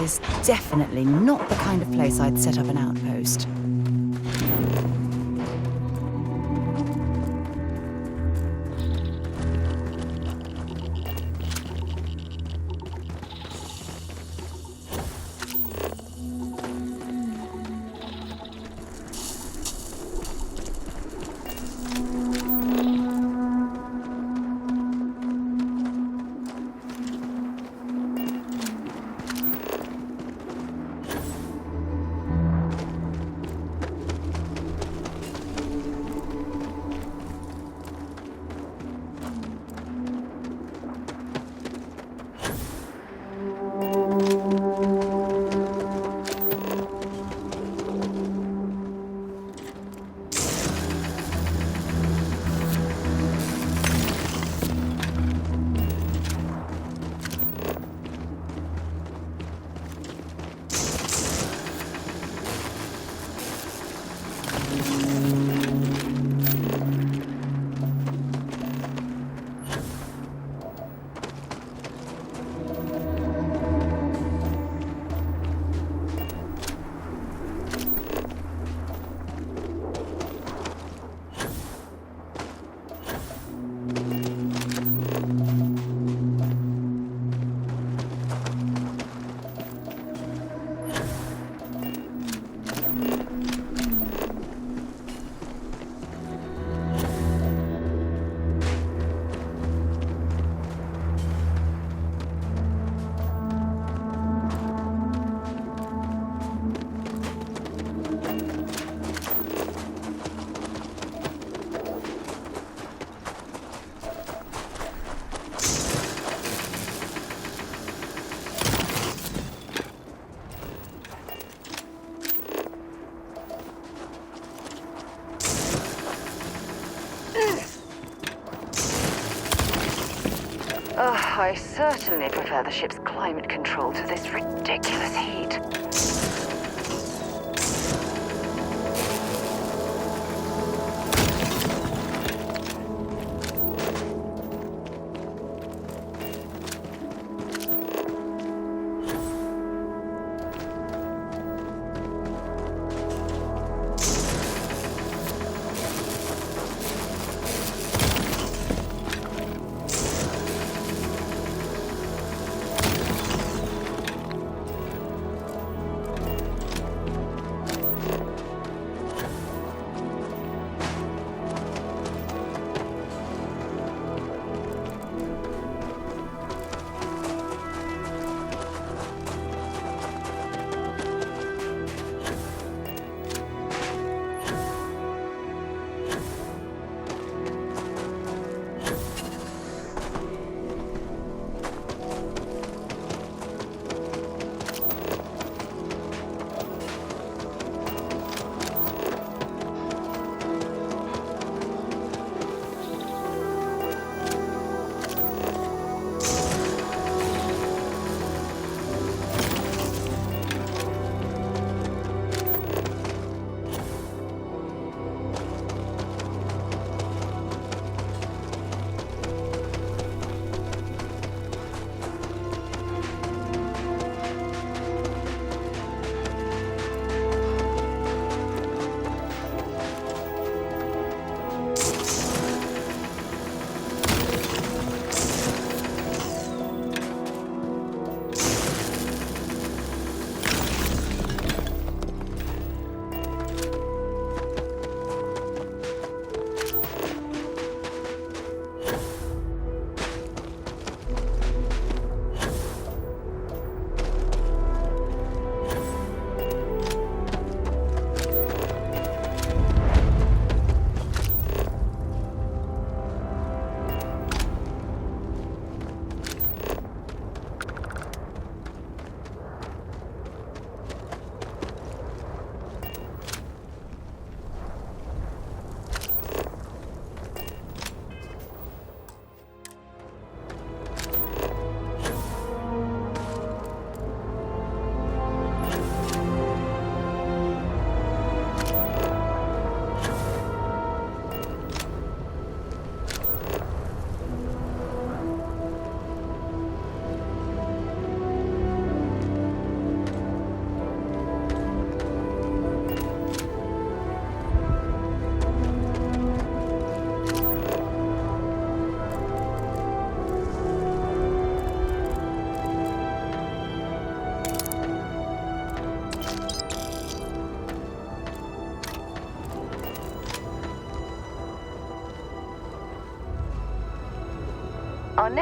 is definitely not the kind of place I'd set up an outpost. I certainly prefer the ship's climate control to this ridiculous heat.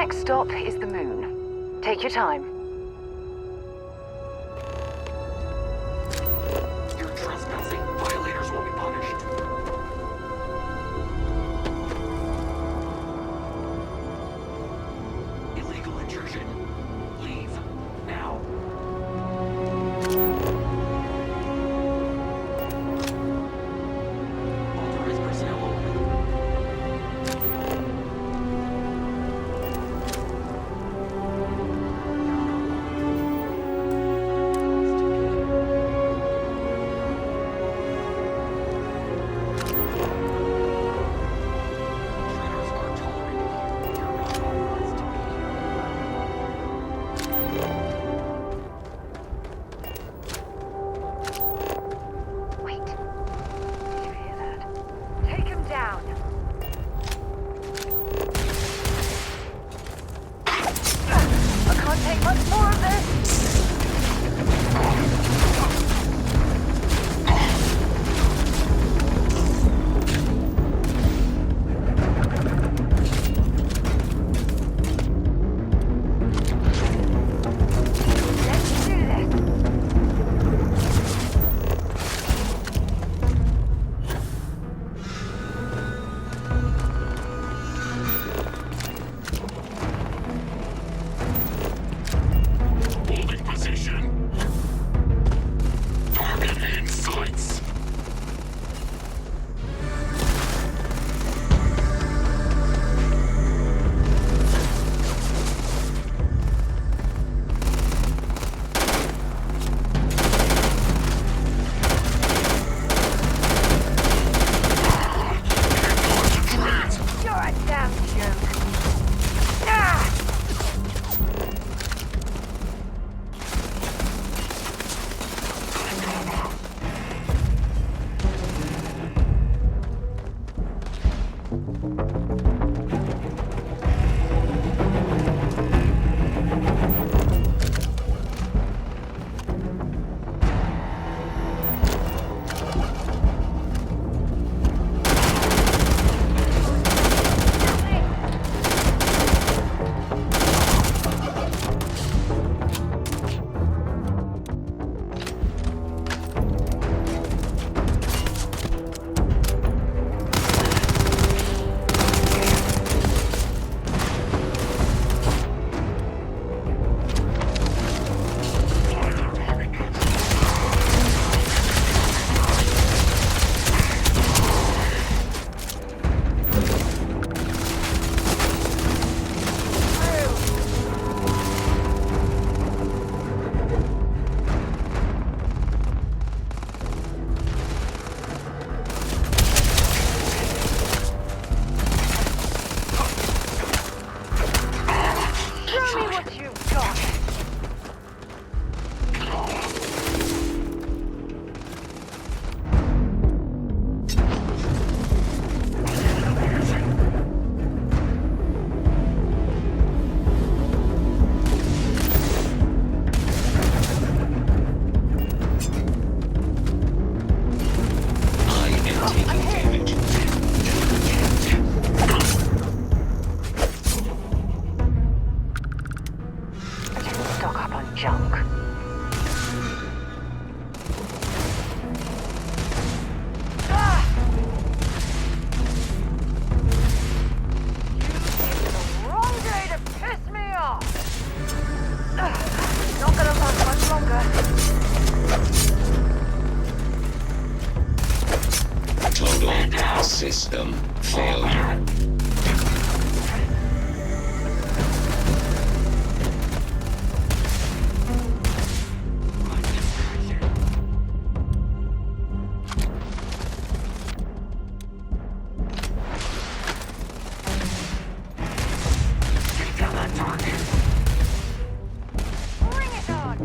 next stop is the moon. Take your time. You're trespassing. Violators will be punished. Illegal intrusion. Leave. Now. Authorized personnel only. Wait. Did you hear that? Take him down. I can't take much more of this. Let's do this. Holding position. Target in sights. You're a damn joke. Ah! Show me what you've got. I am taking damage. I didn't stock up on junk. Ah! You picked the wrong day to piss me off. Not gonna last much longer. Total system failure. Bring it on.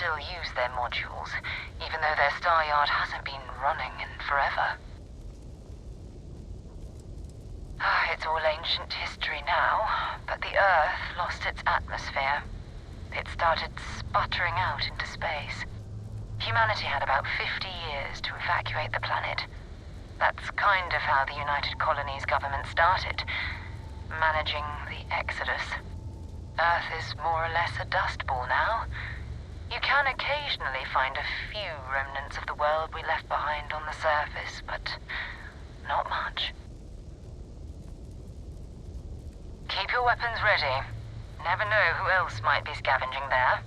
still use their modules, even though their star yard hasn't been running in forever. It's all ancient history now, but the Earth lost its atmosphere. It started sputtering out into space. Humanity had about 50 years to evacuate the planet. That's kind of how the United Colonies government started, managing the exodus. Earth is more or less a dust ball now. You can occasionally find a few remnants of the world we left behind on the surface, but not much. Keep your weapons ready. Never know who else might be scavenging there.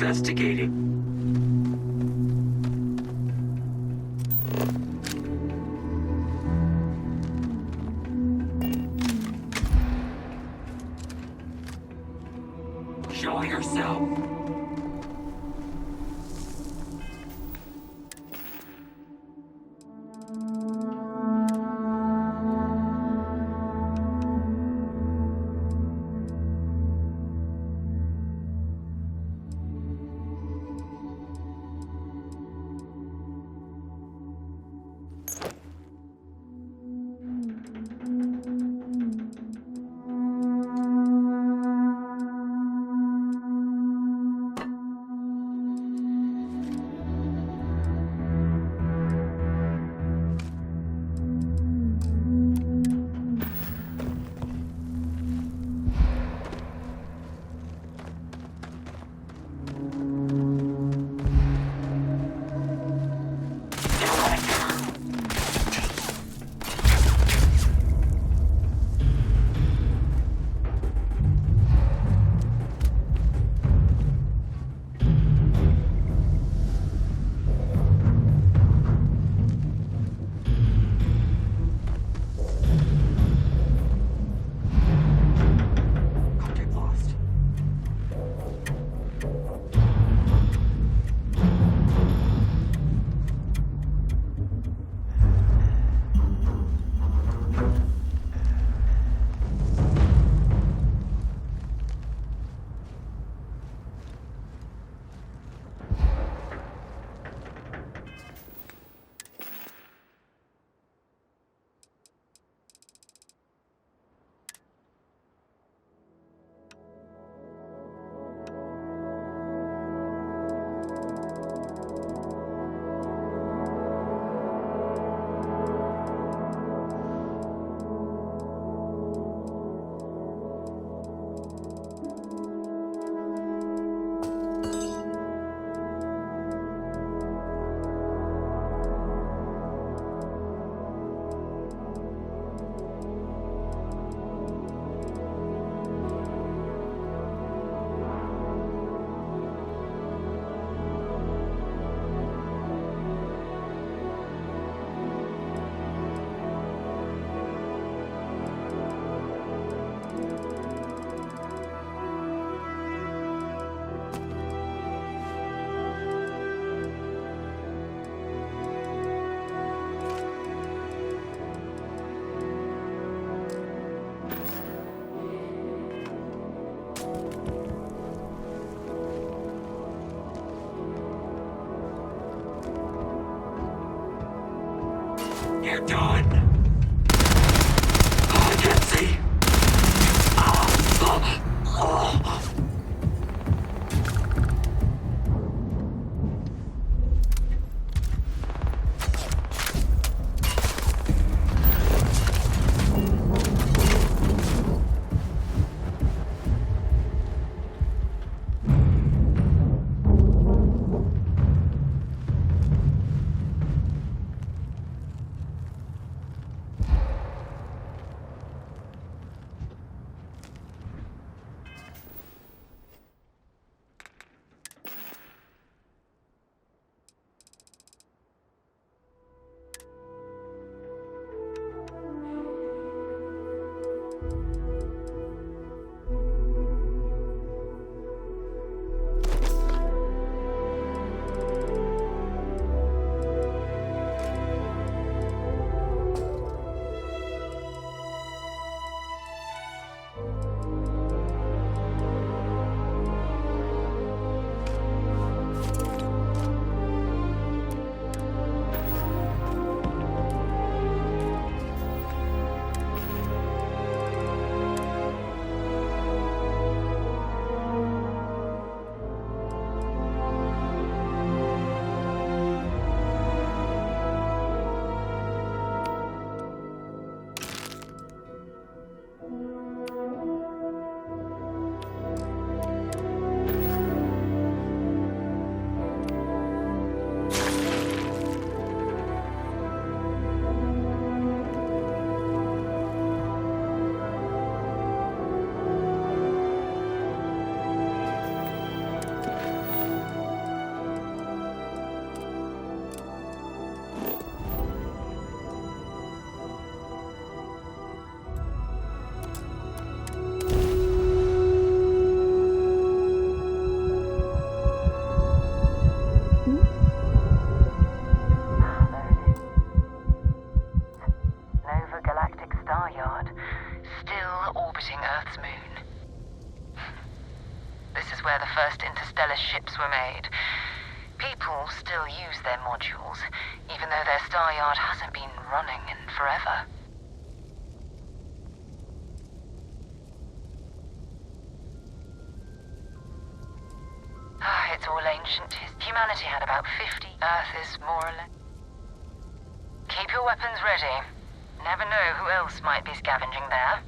investigating. Show yourself. You're done. I can see. Earth's moon. This is where the first interstellar ships were made. People still use their modules, even though their star yard hasn't been running in forever. It's all ancient. Humanity had about 50. Earth is more or less. Keep your weapons ready. Never know who else might be scavenging there.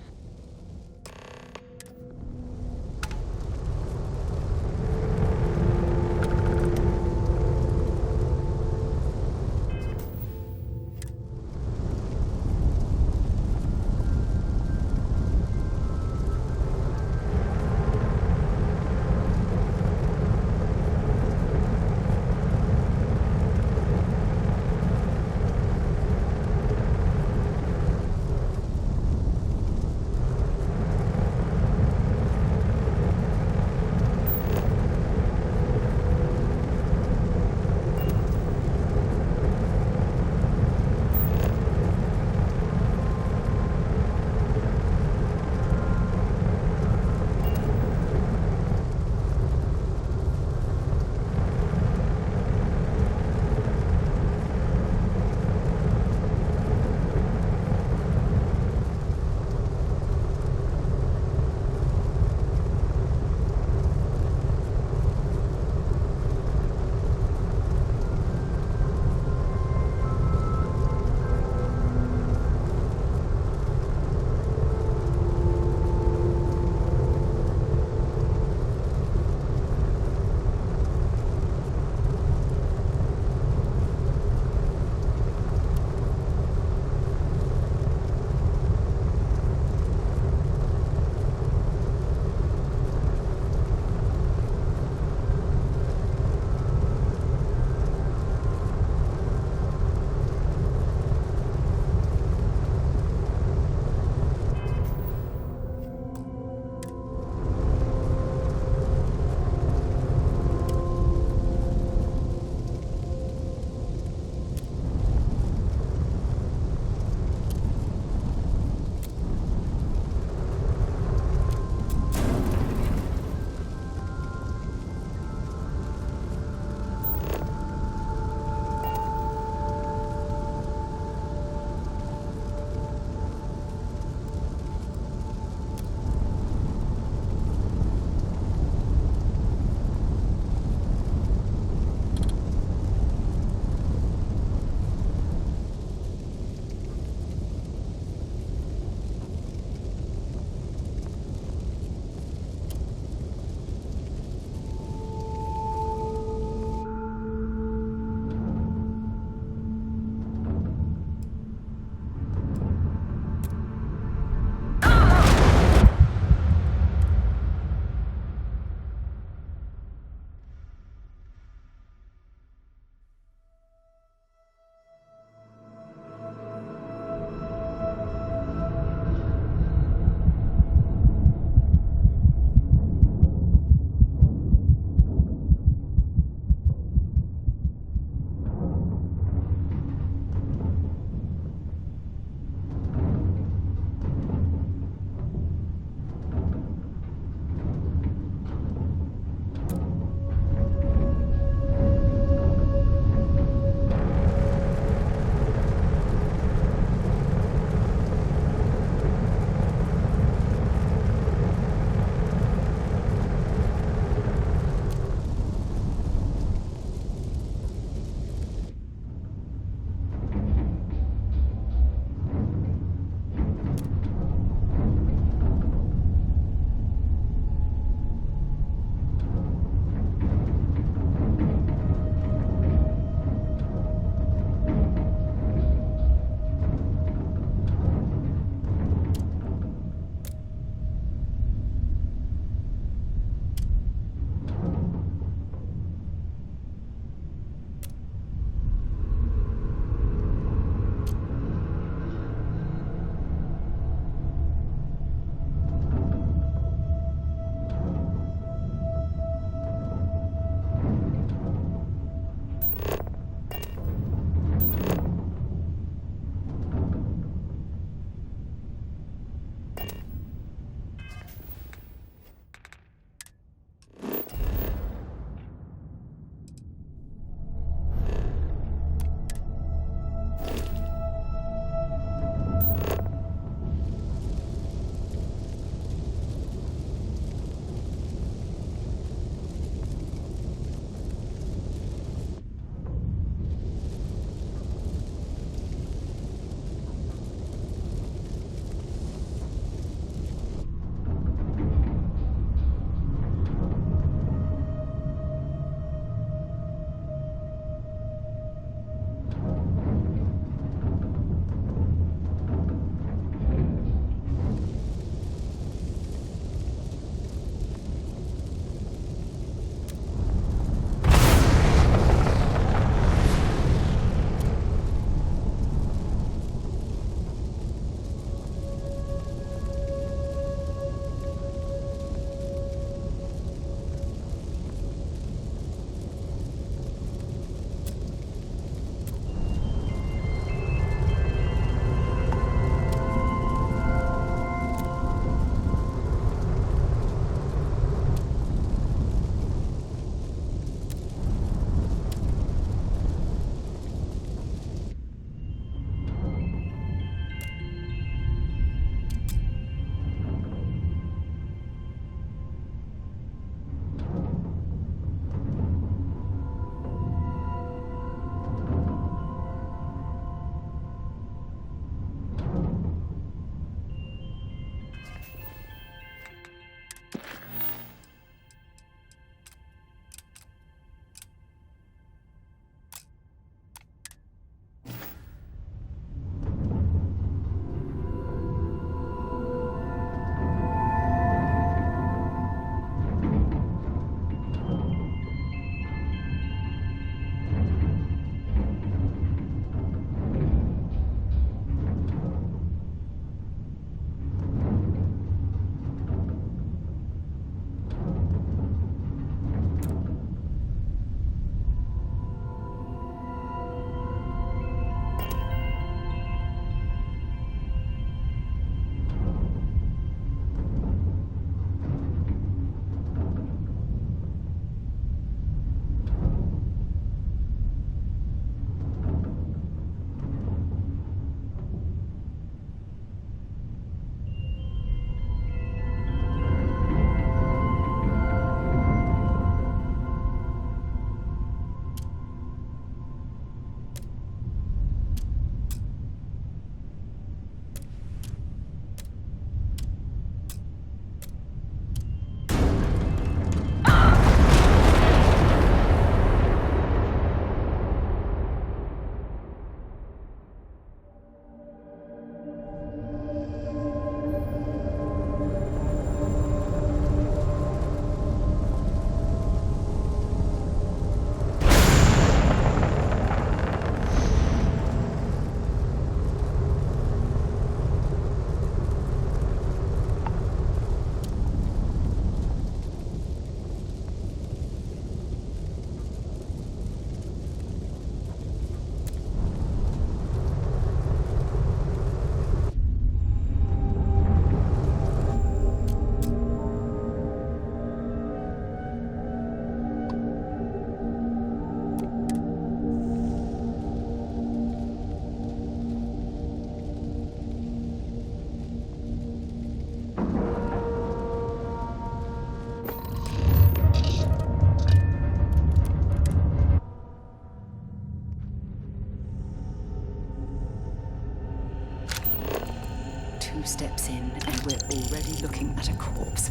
minutes in, and we're already looking at a corpse.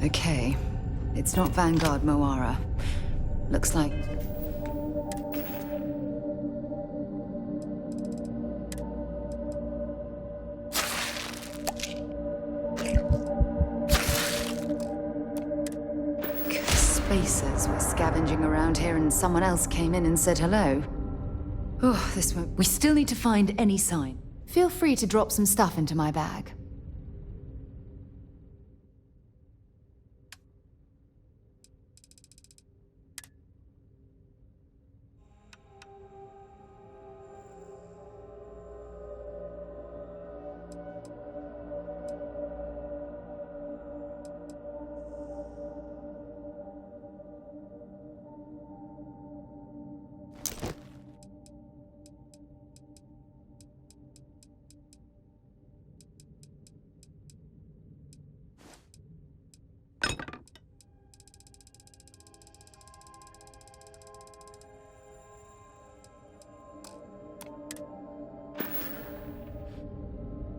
Okay. It's not Vanguard Moara. Looks like... Spacers were scavenging around here and someone else came in and said hello. Oh, this won't... We still need to find any sign. Feel free to drop some stuff into my bag.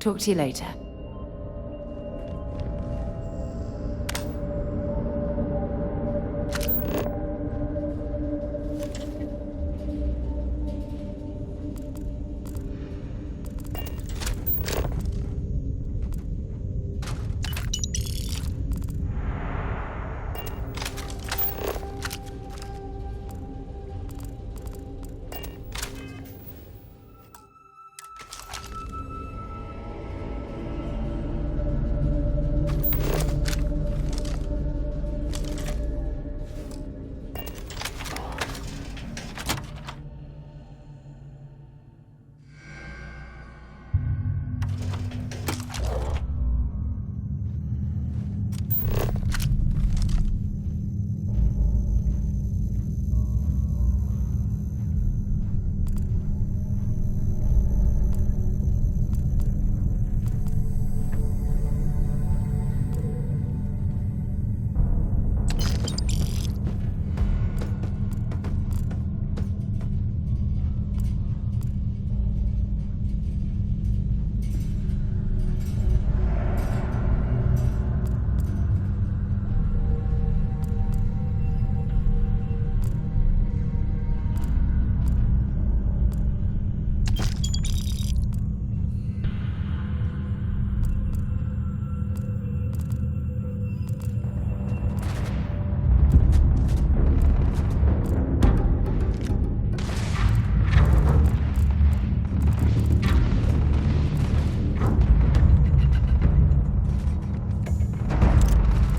Talk to you later.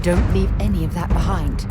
Don't leave any of that behind.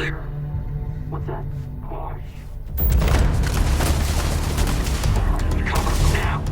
clear. What's that? Push. Cover now.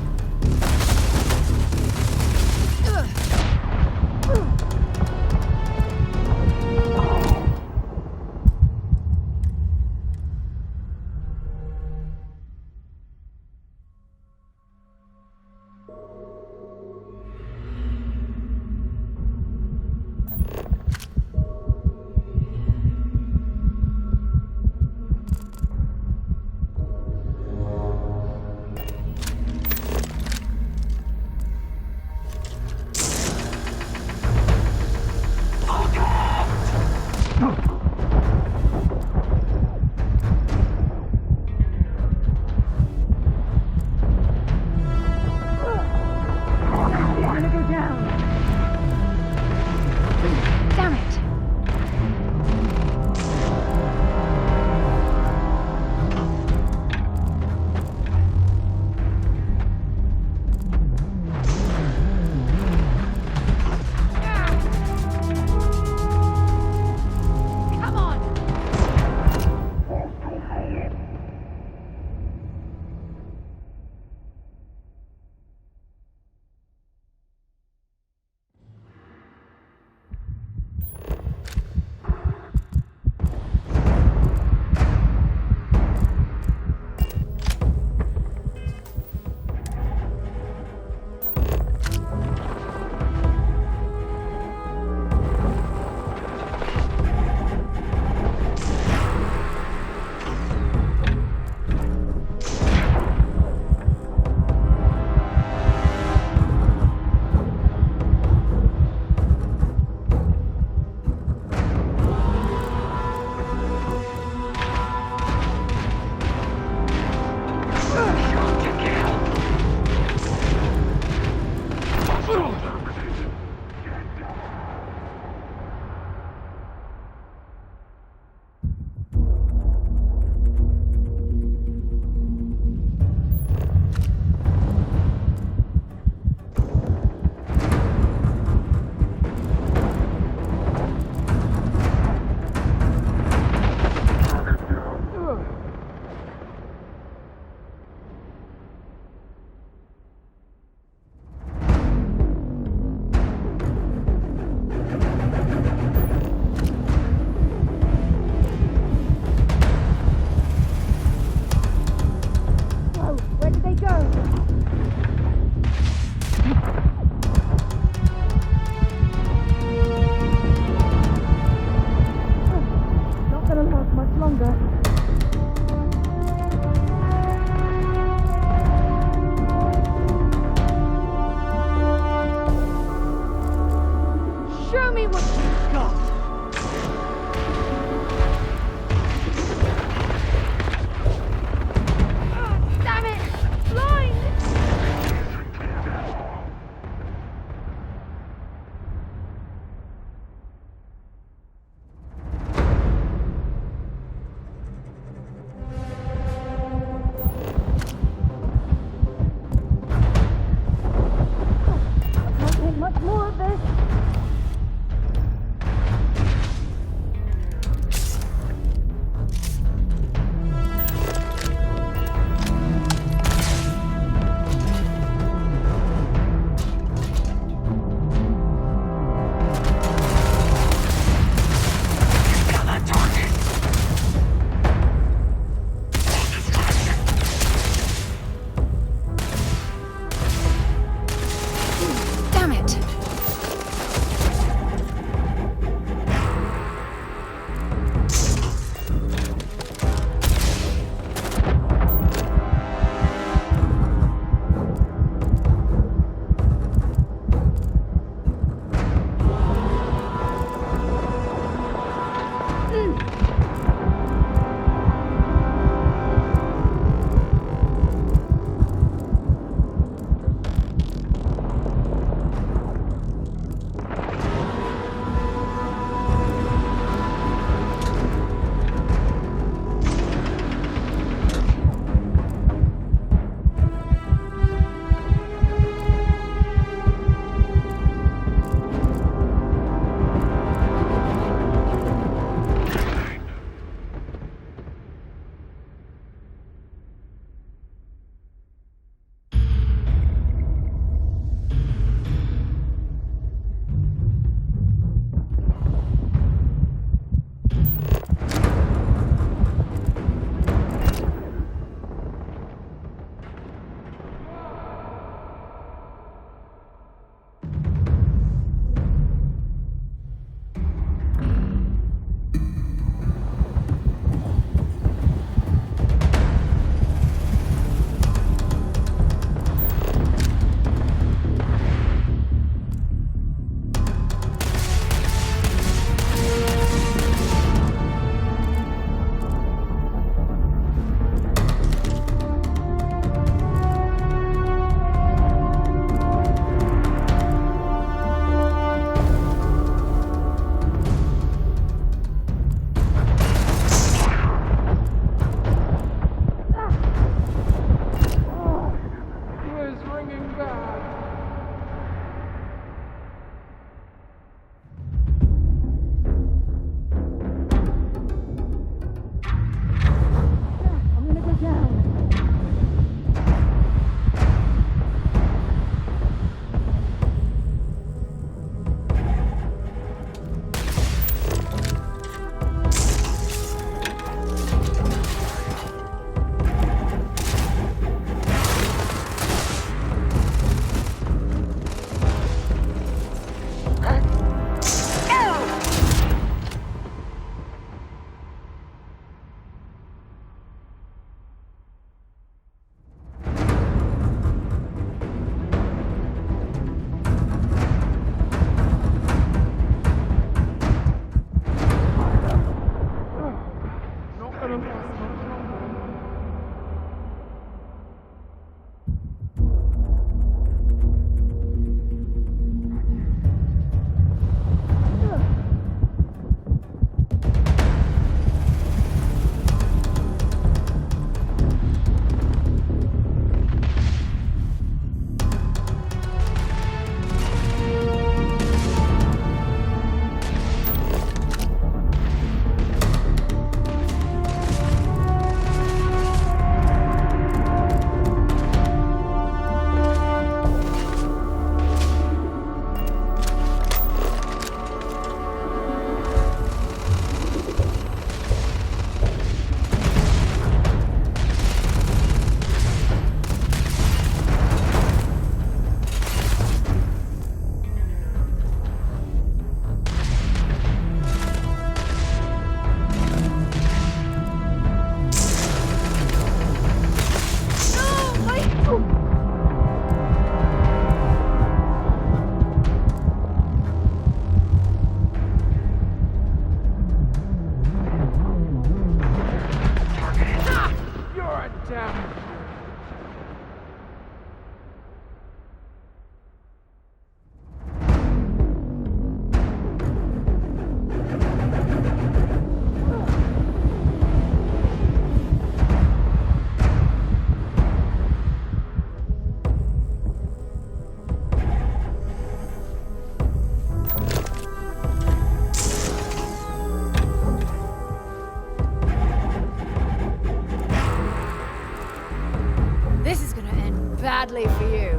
Sadly for you.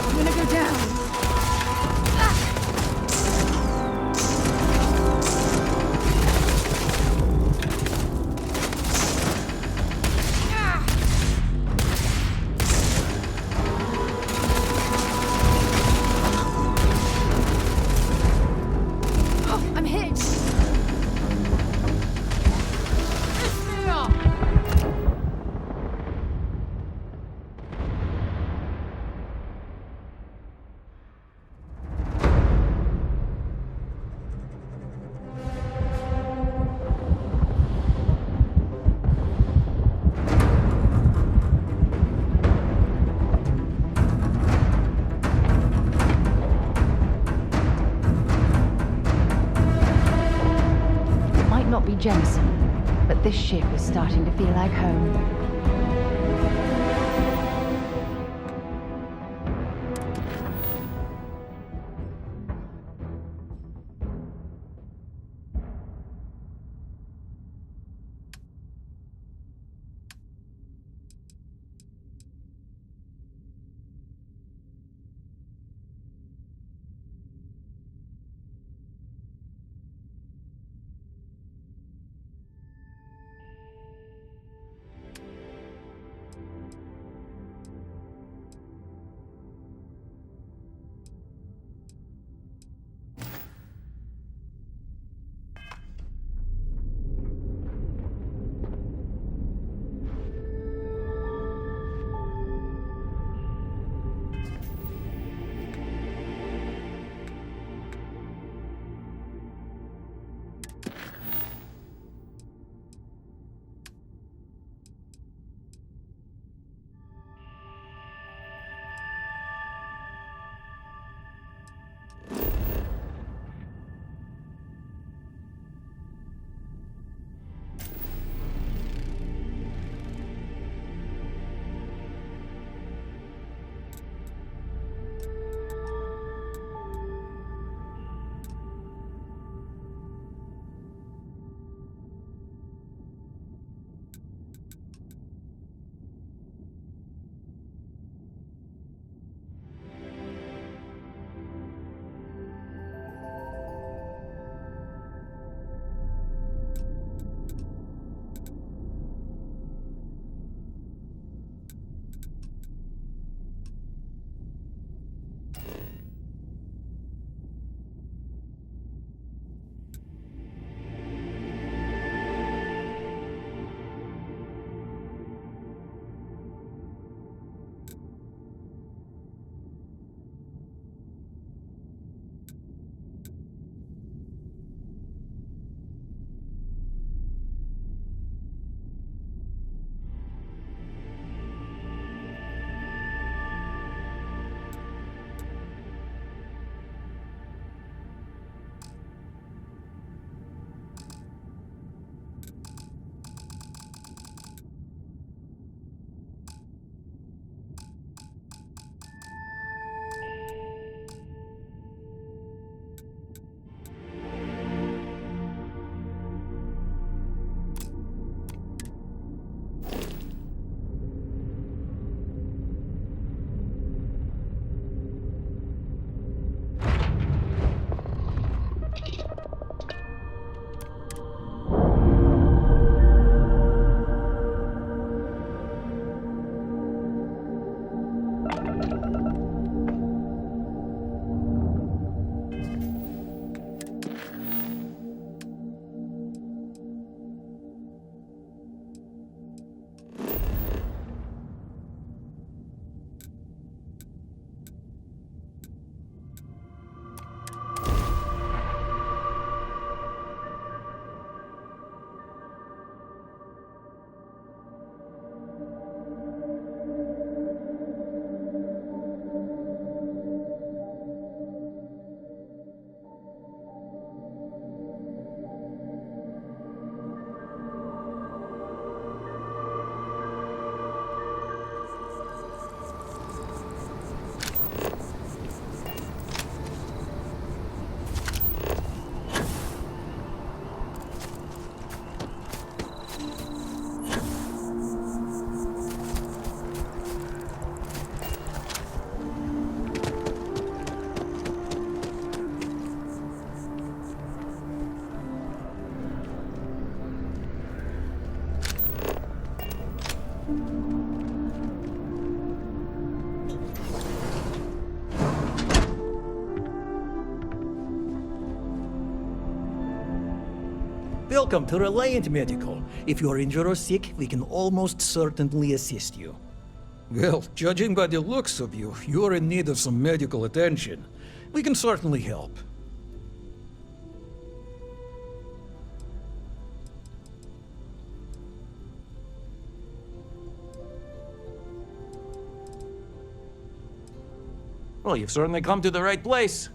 I'm gonna go down. Oh, I'm hit. Lift me up. Might not be Jemison, but this ship is starting to feel like home. Welcome to Reliant Medical. If you're injured or sick, we can almost certainly assist you. Well, judging by the looks of you, you're in need of some medical attention. We can certainly help. Well, you've certainly come to the right place.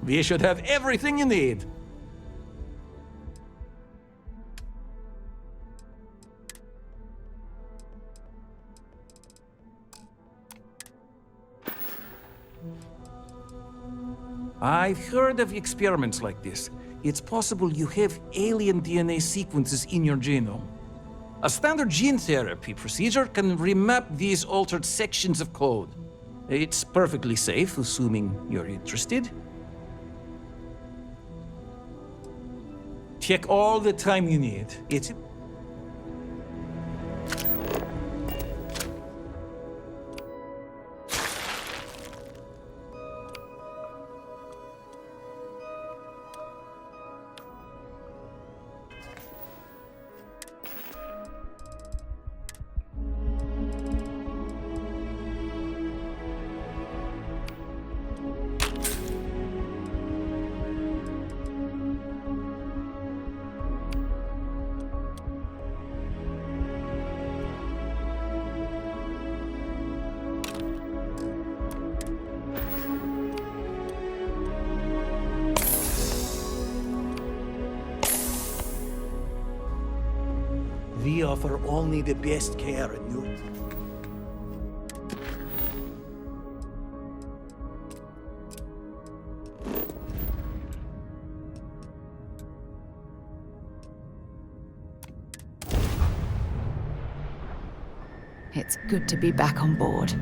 We should have everything you need. I've heard of experiments like this. It's possible you have alien DNA sequences in your genome. A standard gene therapy procedure can remap these altered sections of code. It's perfectly safe, assuming you're interested. Take all the time you need. It's... We offer only the best care in you. It's good to be back on board.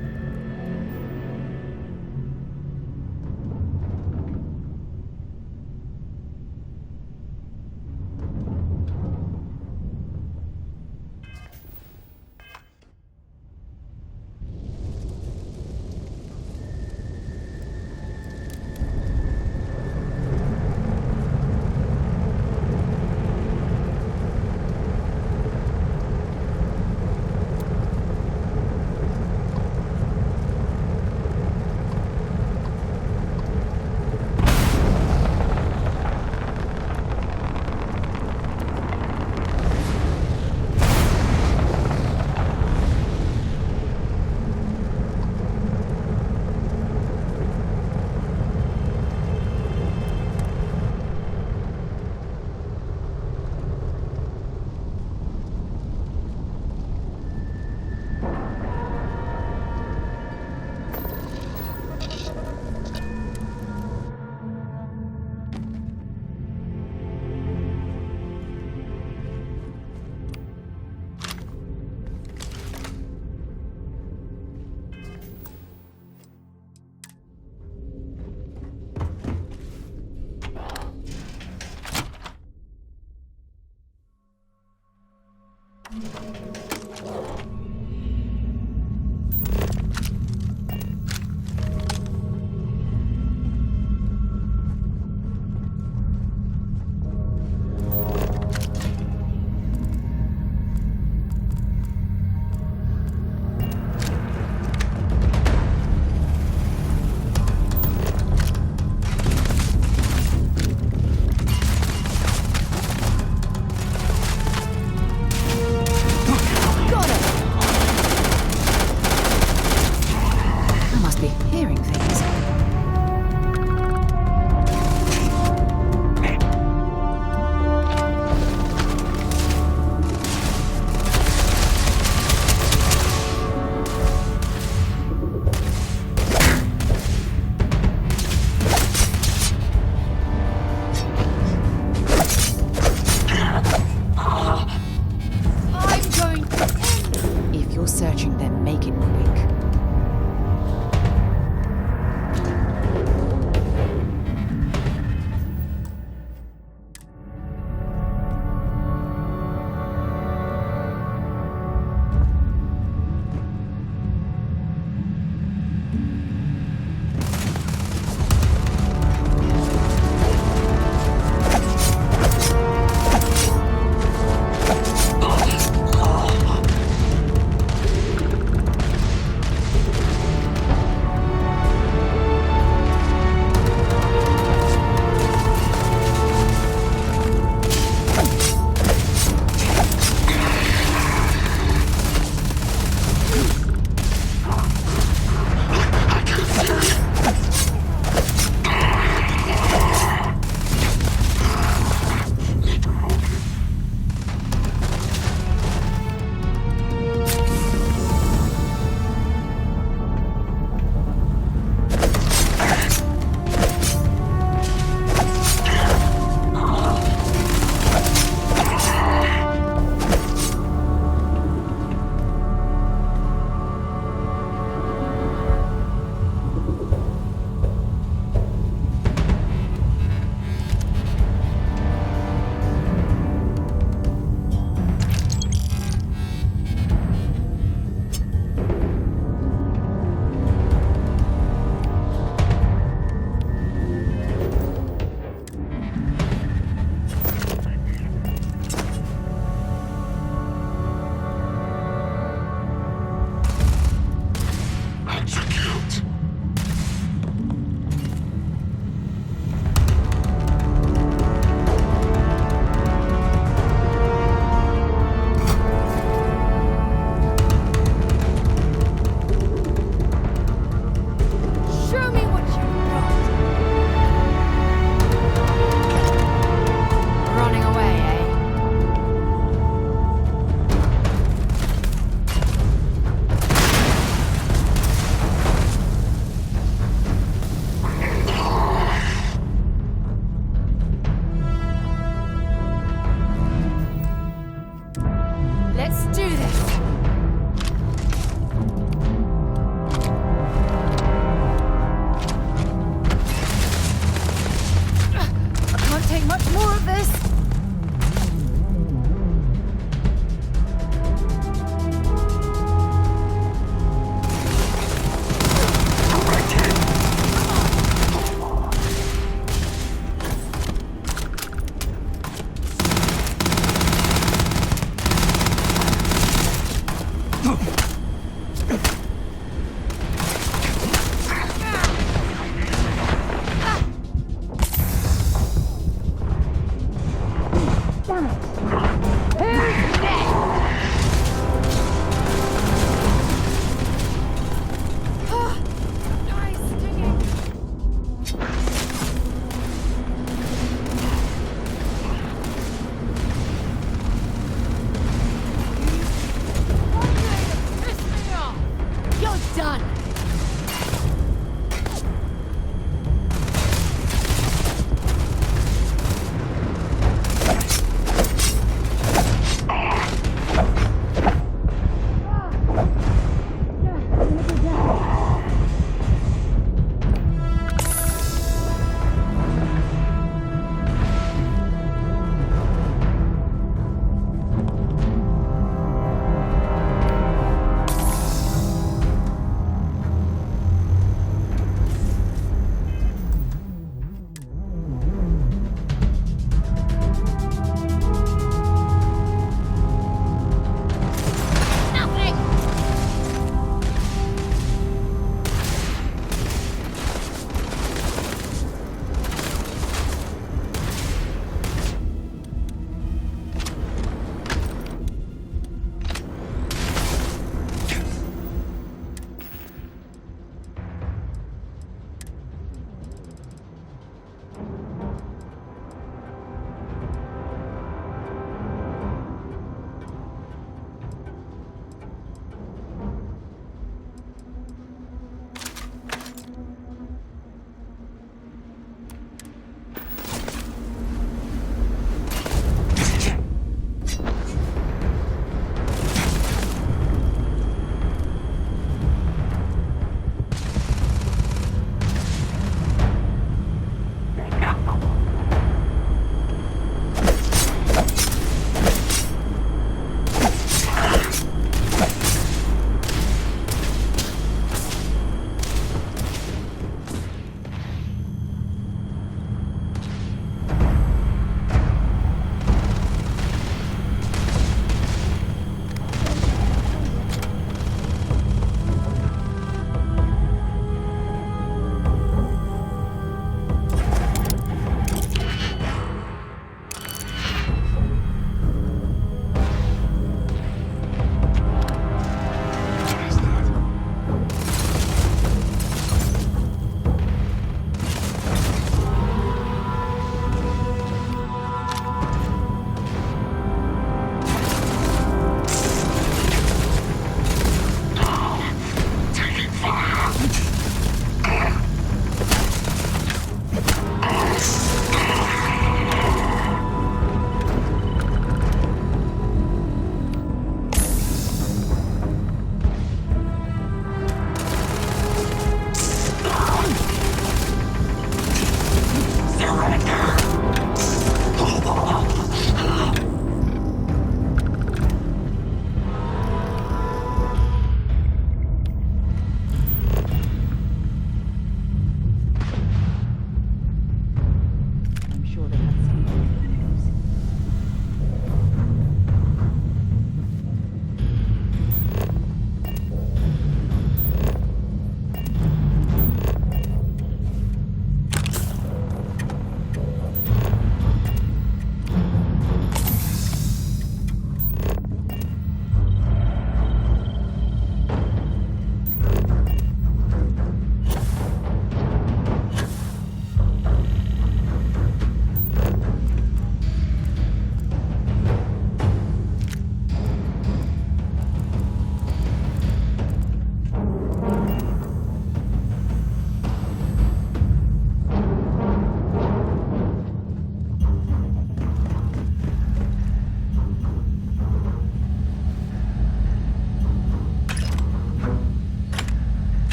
sure they've had some news.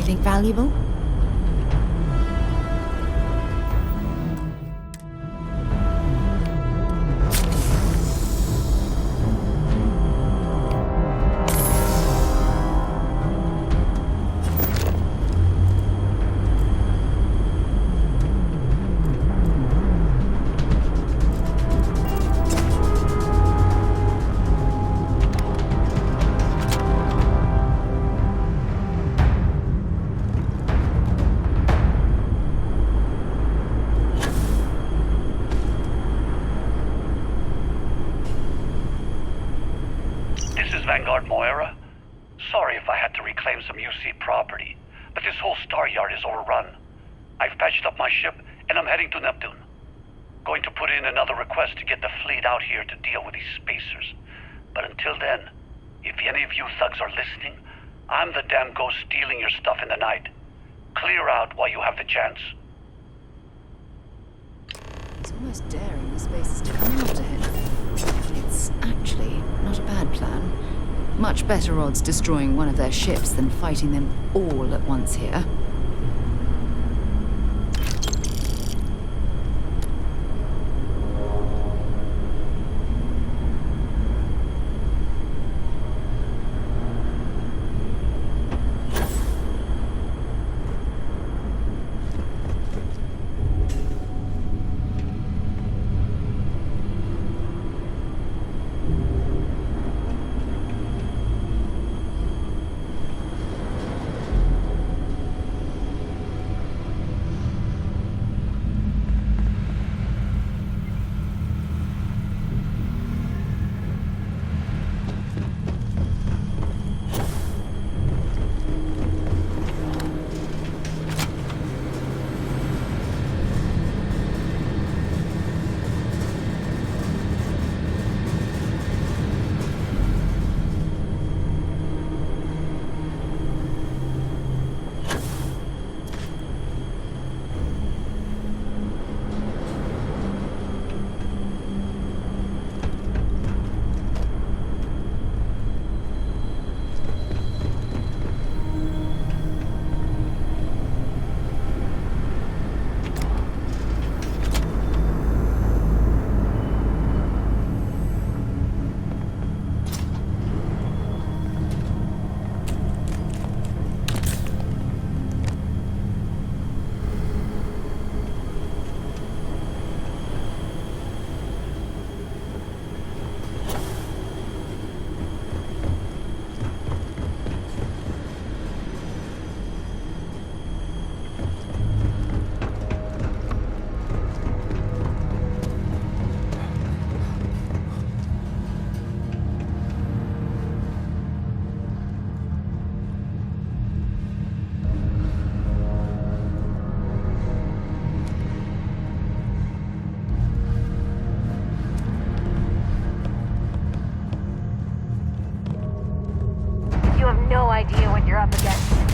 Anything valuable? Vanguard Moira. Sorry if I had to reclaim some UC property, but this whole star yard is overrun. I've patched up my ship, and I'm heading to Neptune. Going to put in another request to get the fleet out here to deal with these spacers. But until then, if any of you thugs are listening, I'm the damn ghost stealing your stuff in the night. Clear out while you have the chance. He's almost daring the spacers to come after him. It's actually not a bad plan. Much better odds destroying one of their ships than fighting them all at once here. No idea what you're up against.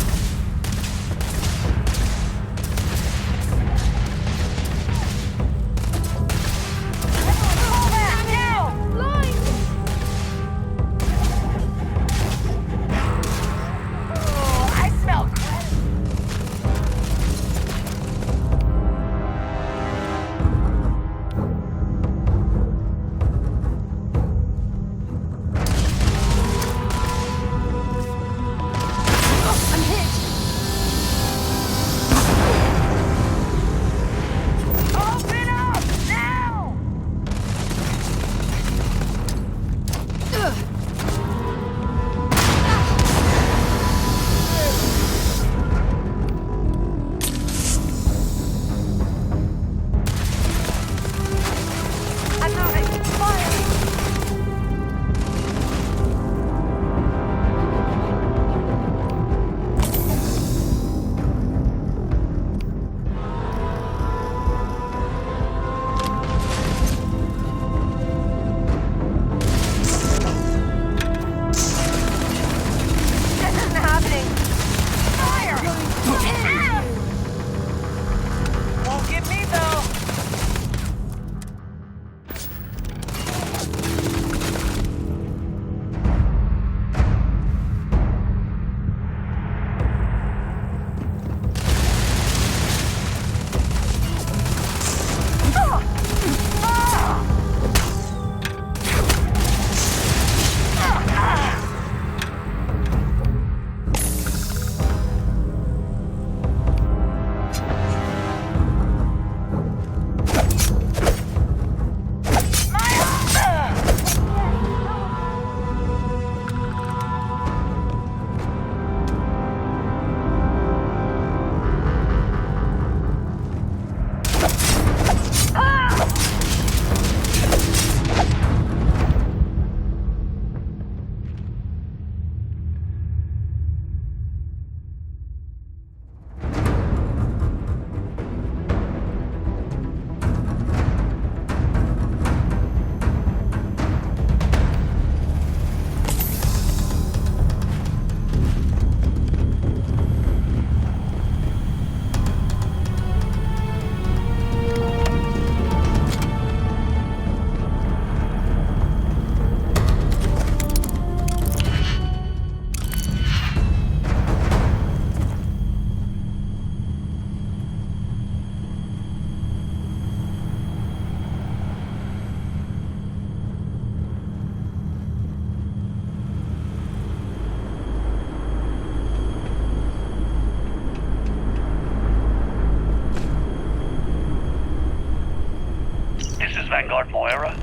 Vanguard Moira?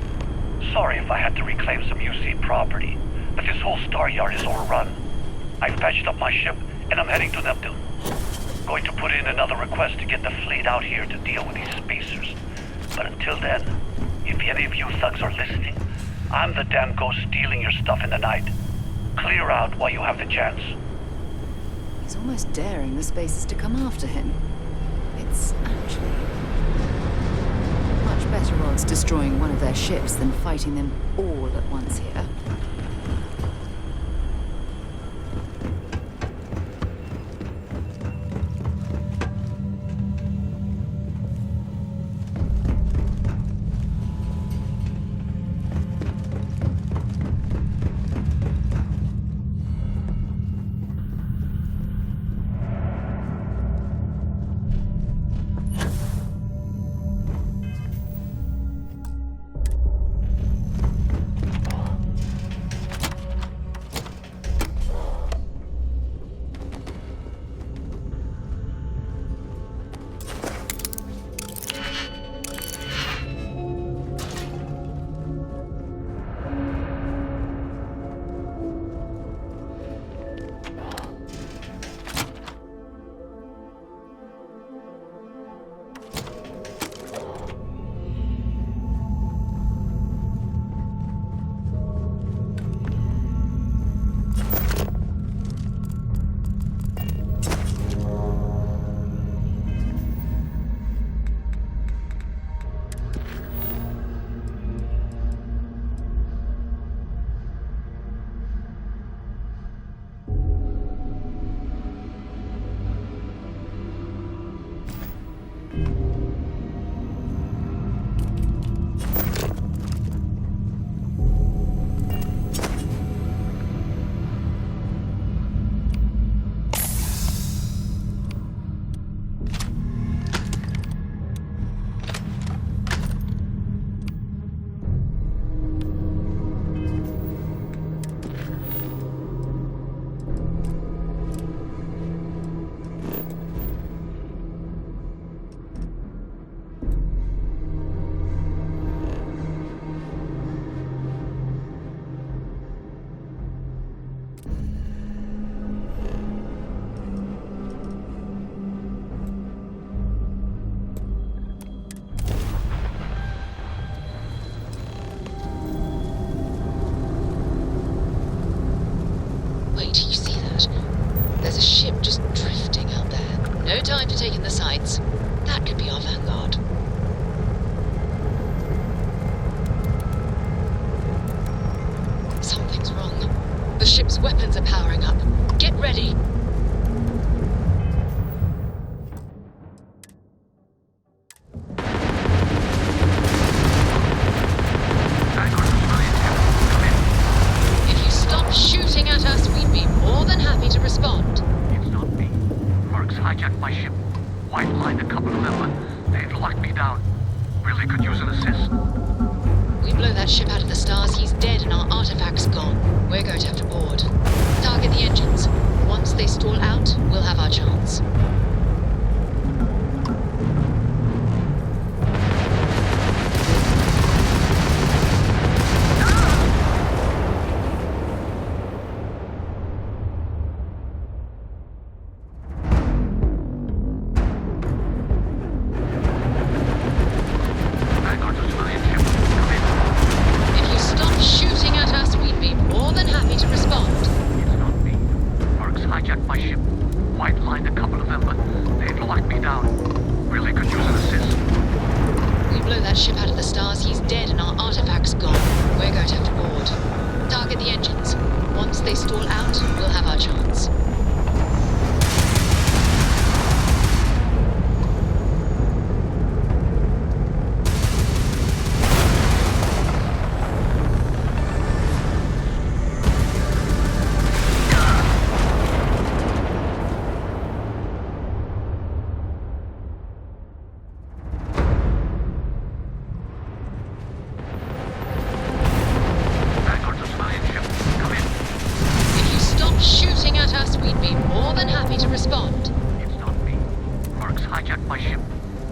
Sorry if I had to reclaim some UC property, but this whole star yard is overrun. I've patched up my ship, and I'm heading to Neptune. Going to put in another request to get the fleet out here to deal with these spacers. But until then, if any of you thugs are listening, I'm the damn ghost stealing your stuff in the night. Clear out while you have the chance. He's almost daring the spacers to come after him. It's actually much better odds destroying one of their ships than fighting them all at once here. Wait, you see that? There's a ship just drifting out there. No time to take in the sights. That could be our Vanguard. Something's wrong. The ship's weapons are powering up. Get ready! If you stop shooting at us, we'd be more than happy to respond. It's not me. Mercs hijacked my ship. White-lined a couple of them, but they've locked me down. Really could use an assist. We blow that ship out of the stars, he's dead and our artifact's gone. We're going to have to board. Target the engines. Once they stall out, we'll have our chance. Hijacked my ship.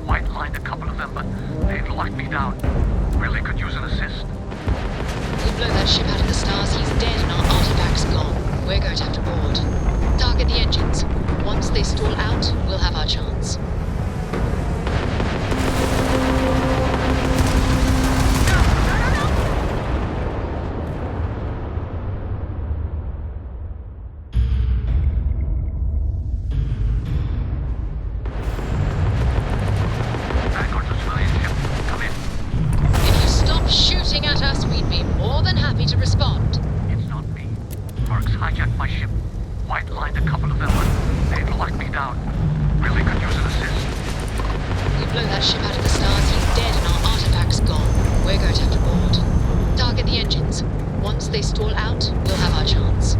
White-lined a couple of them, but they've locked me down. Really stall out, we'll have our chance. If you stop shooting at us, we'd be more than happy to respond. It's not me. Mark's hijacked my ship. White-lined a couple of them, but they'd locked me down. Really could use an assist. We blow that ship out of the stars, he's dead and our artifact's gone. We're going to have to board. Target the engines. Once they stall out, we'll have our chance.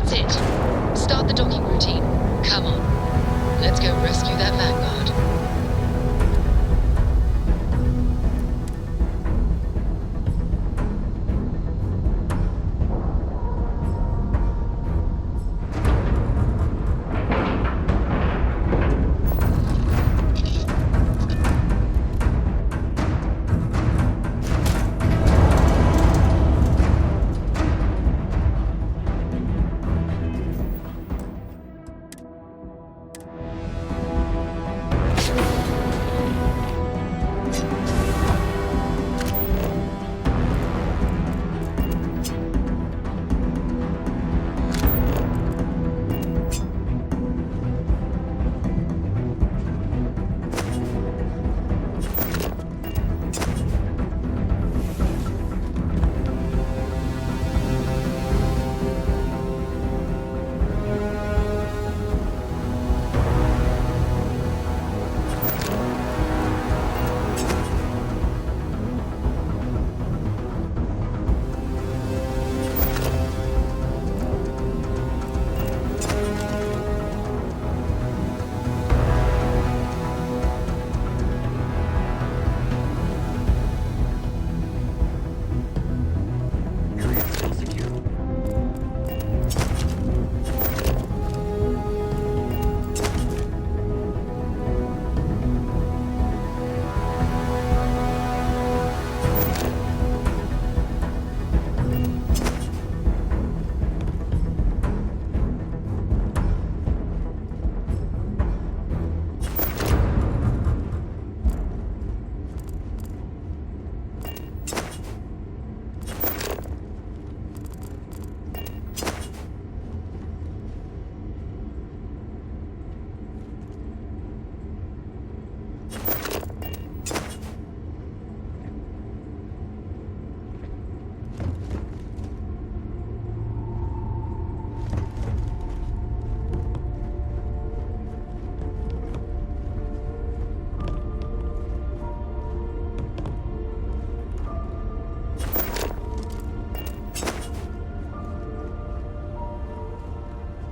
That's it. Start the docking routine. Come on. Let's go rescue that Vanguard.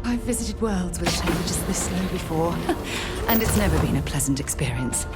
I've visited worlds with changes this slow before, and it's never been a pleasant experience.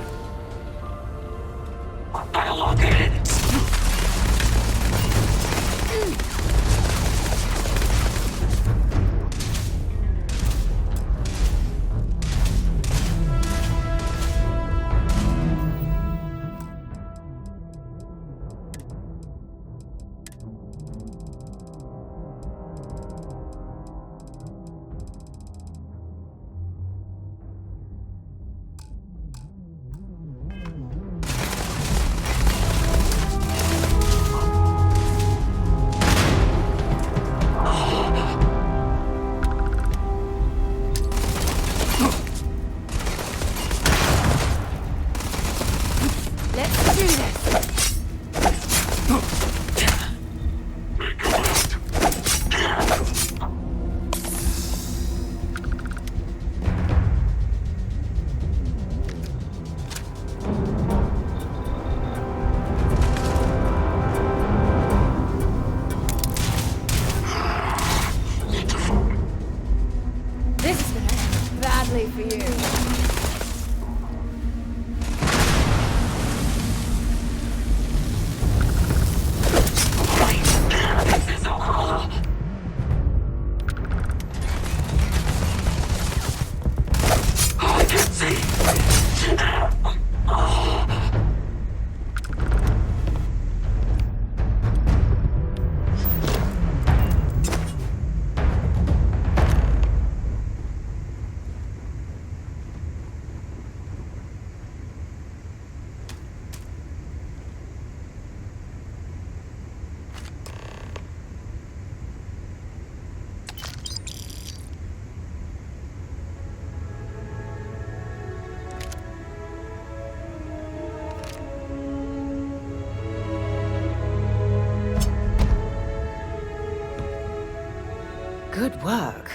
Good work.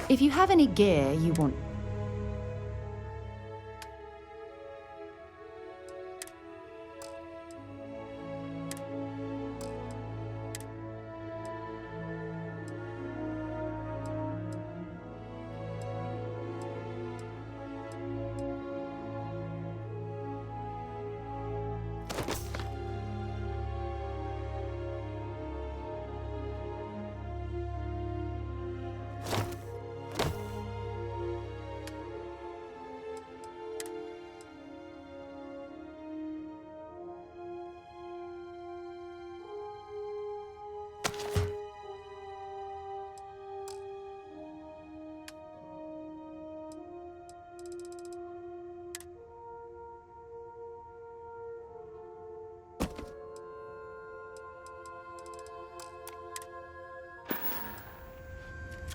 If you have any gear you want...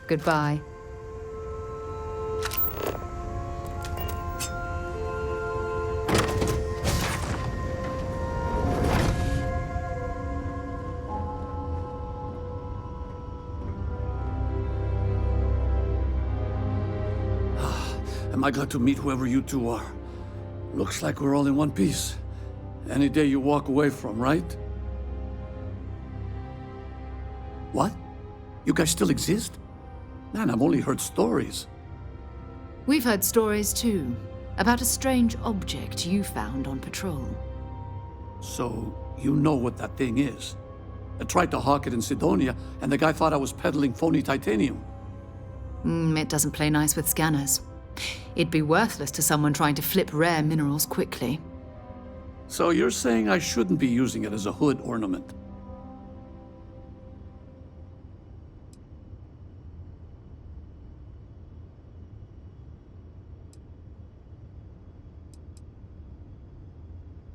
Goodbye. Am I glad to meet whoever you two are? Looks like we're all in one piece. Any day you walk away from, right? What? You guys still exist? Man, I've only heard stories. We've heard stories too, about a strange object you found on patrol. So, you know what that thing is? I tried to hawk it in Sidonia, and the guy thought I was peddling phony titanium. It doesn't play nice with scanners. It'd be worthless to someone trying to flip rare minerals quickly. So you're saying I shouldn't be using it as a hood ornament?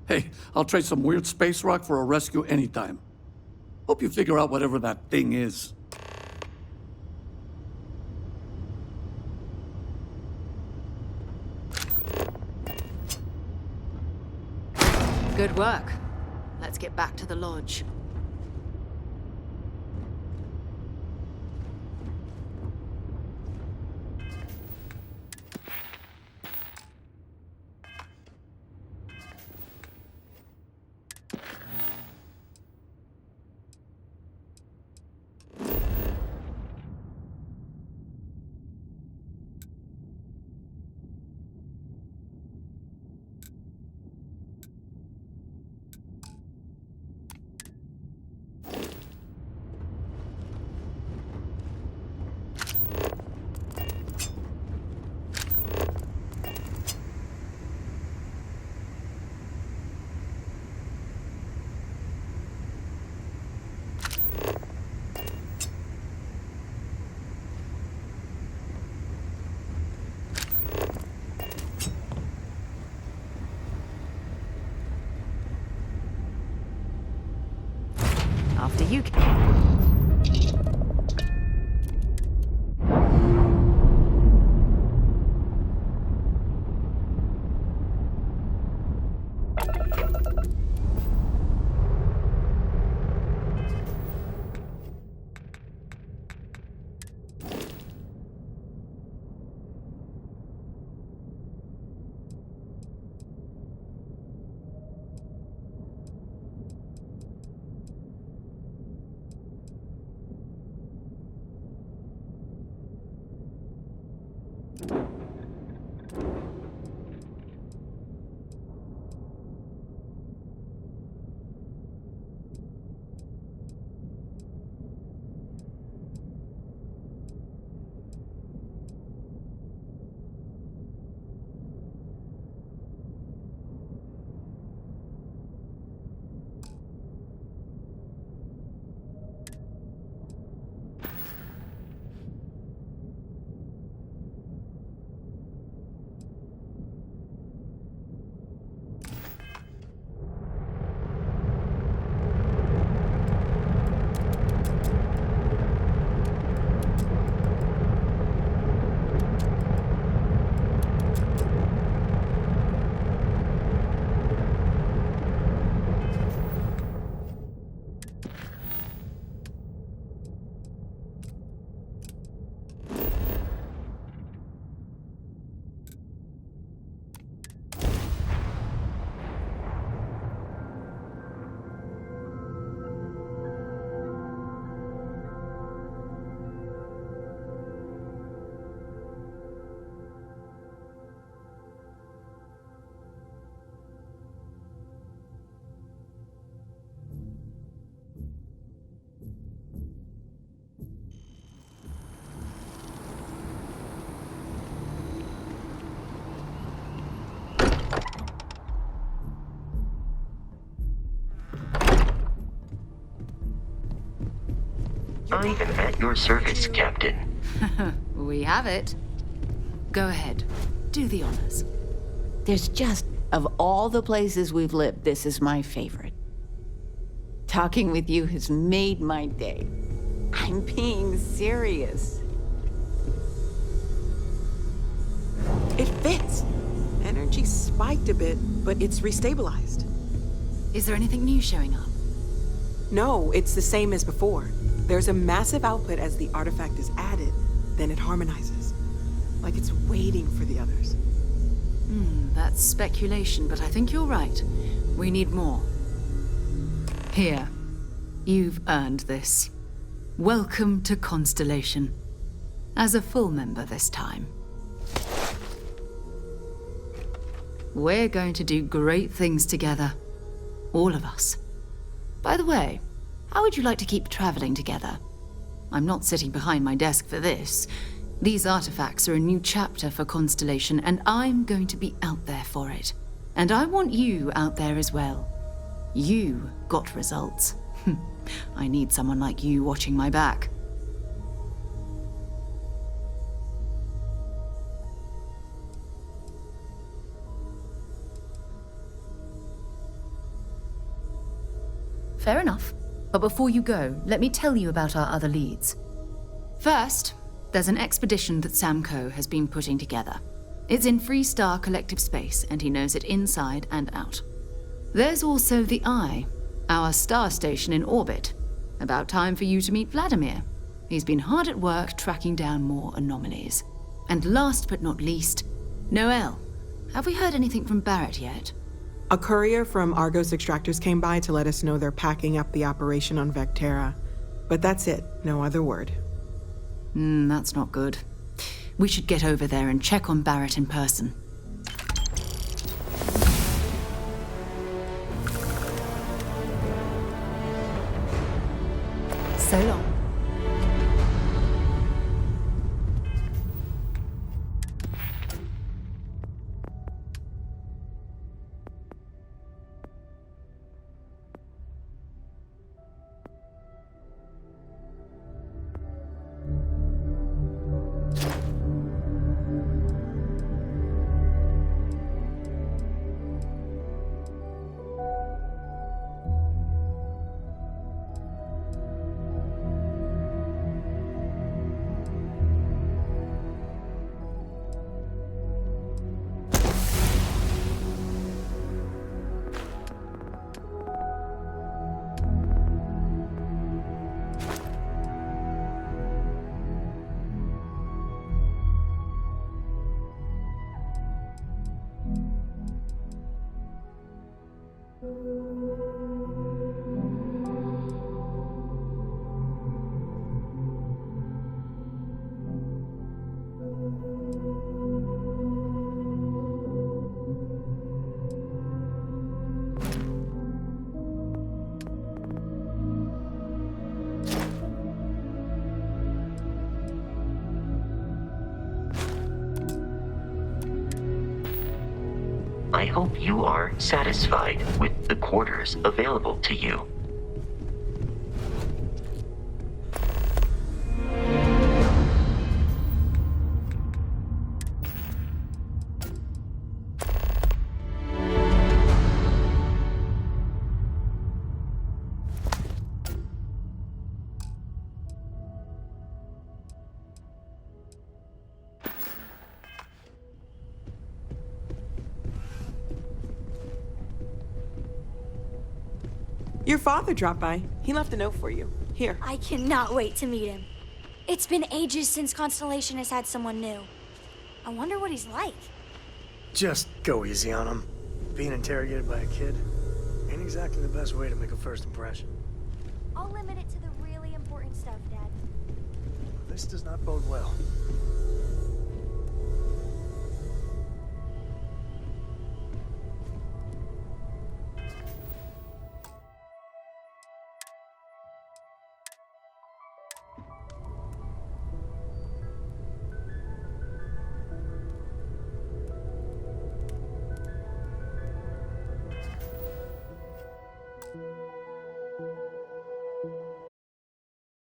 Hey, I'll trade some weird space rock for a rescue anytime. Hope you figure out whatever that thing is. Good work. Let's get back to the lodge. After you. I am at your service, Captain. We have it. Go ahead. Do the honors. There's just, of all the places we've lived, this is my favorite. Talking with you has made my day. I'm being serious. fits. Energy spiked a bit, but it's restabilized. Is there anything new showing up? No, it's the same as before. There's a massive output as the artifact is added, then it harmonizes. Like it's waiting for the others. That's speculation, but I think you're right. We need more. Here. You've earned this. Welcome to Constellation. As a full member this time. We're going to do great things together. All of us. By the way, how would you like to keep traveling together? I'm not sitting behind my desk for this. These artifacts are a new chapter for Constellation, and I'm going to be out there for it. And I want you out there as well. You got results. I need someone like you watching my back. Fair enough. But before you go, let me tell you about our other leads. First, there's an expedition that Samco has been putting together. It's in Freestar Collective Space, and he knows it inside and out. There's also the Eye, our star station in orbit. About time for you to meet Vladimir. He's been hard at work tracking down more anomalies. And last but not least, Noel. Have we heard anything from Barrett yet? A courier from Argos Extractors came by to let us know they're packing up the operation on Vectera. But that's it, no other word. That's not good. We should get over there and check on Barrett in person. So long. I hope you are satisfied with the quarters available to you. Your father dropped by. He left a note for you. Here. I cannot wait to meet him. It's been ages since Constellation has had someone new. I wonder what he's like. Just go easy on him. Being interrogated by a kid ain't exactly the best way to make a first impression. I'll limit it to the really important stuff, Dad. This does not bode well.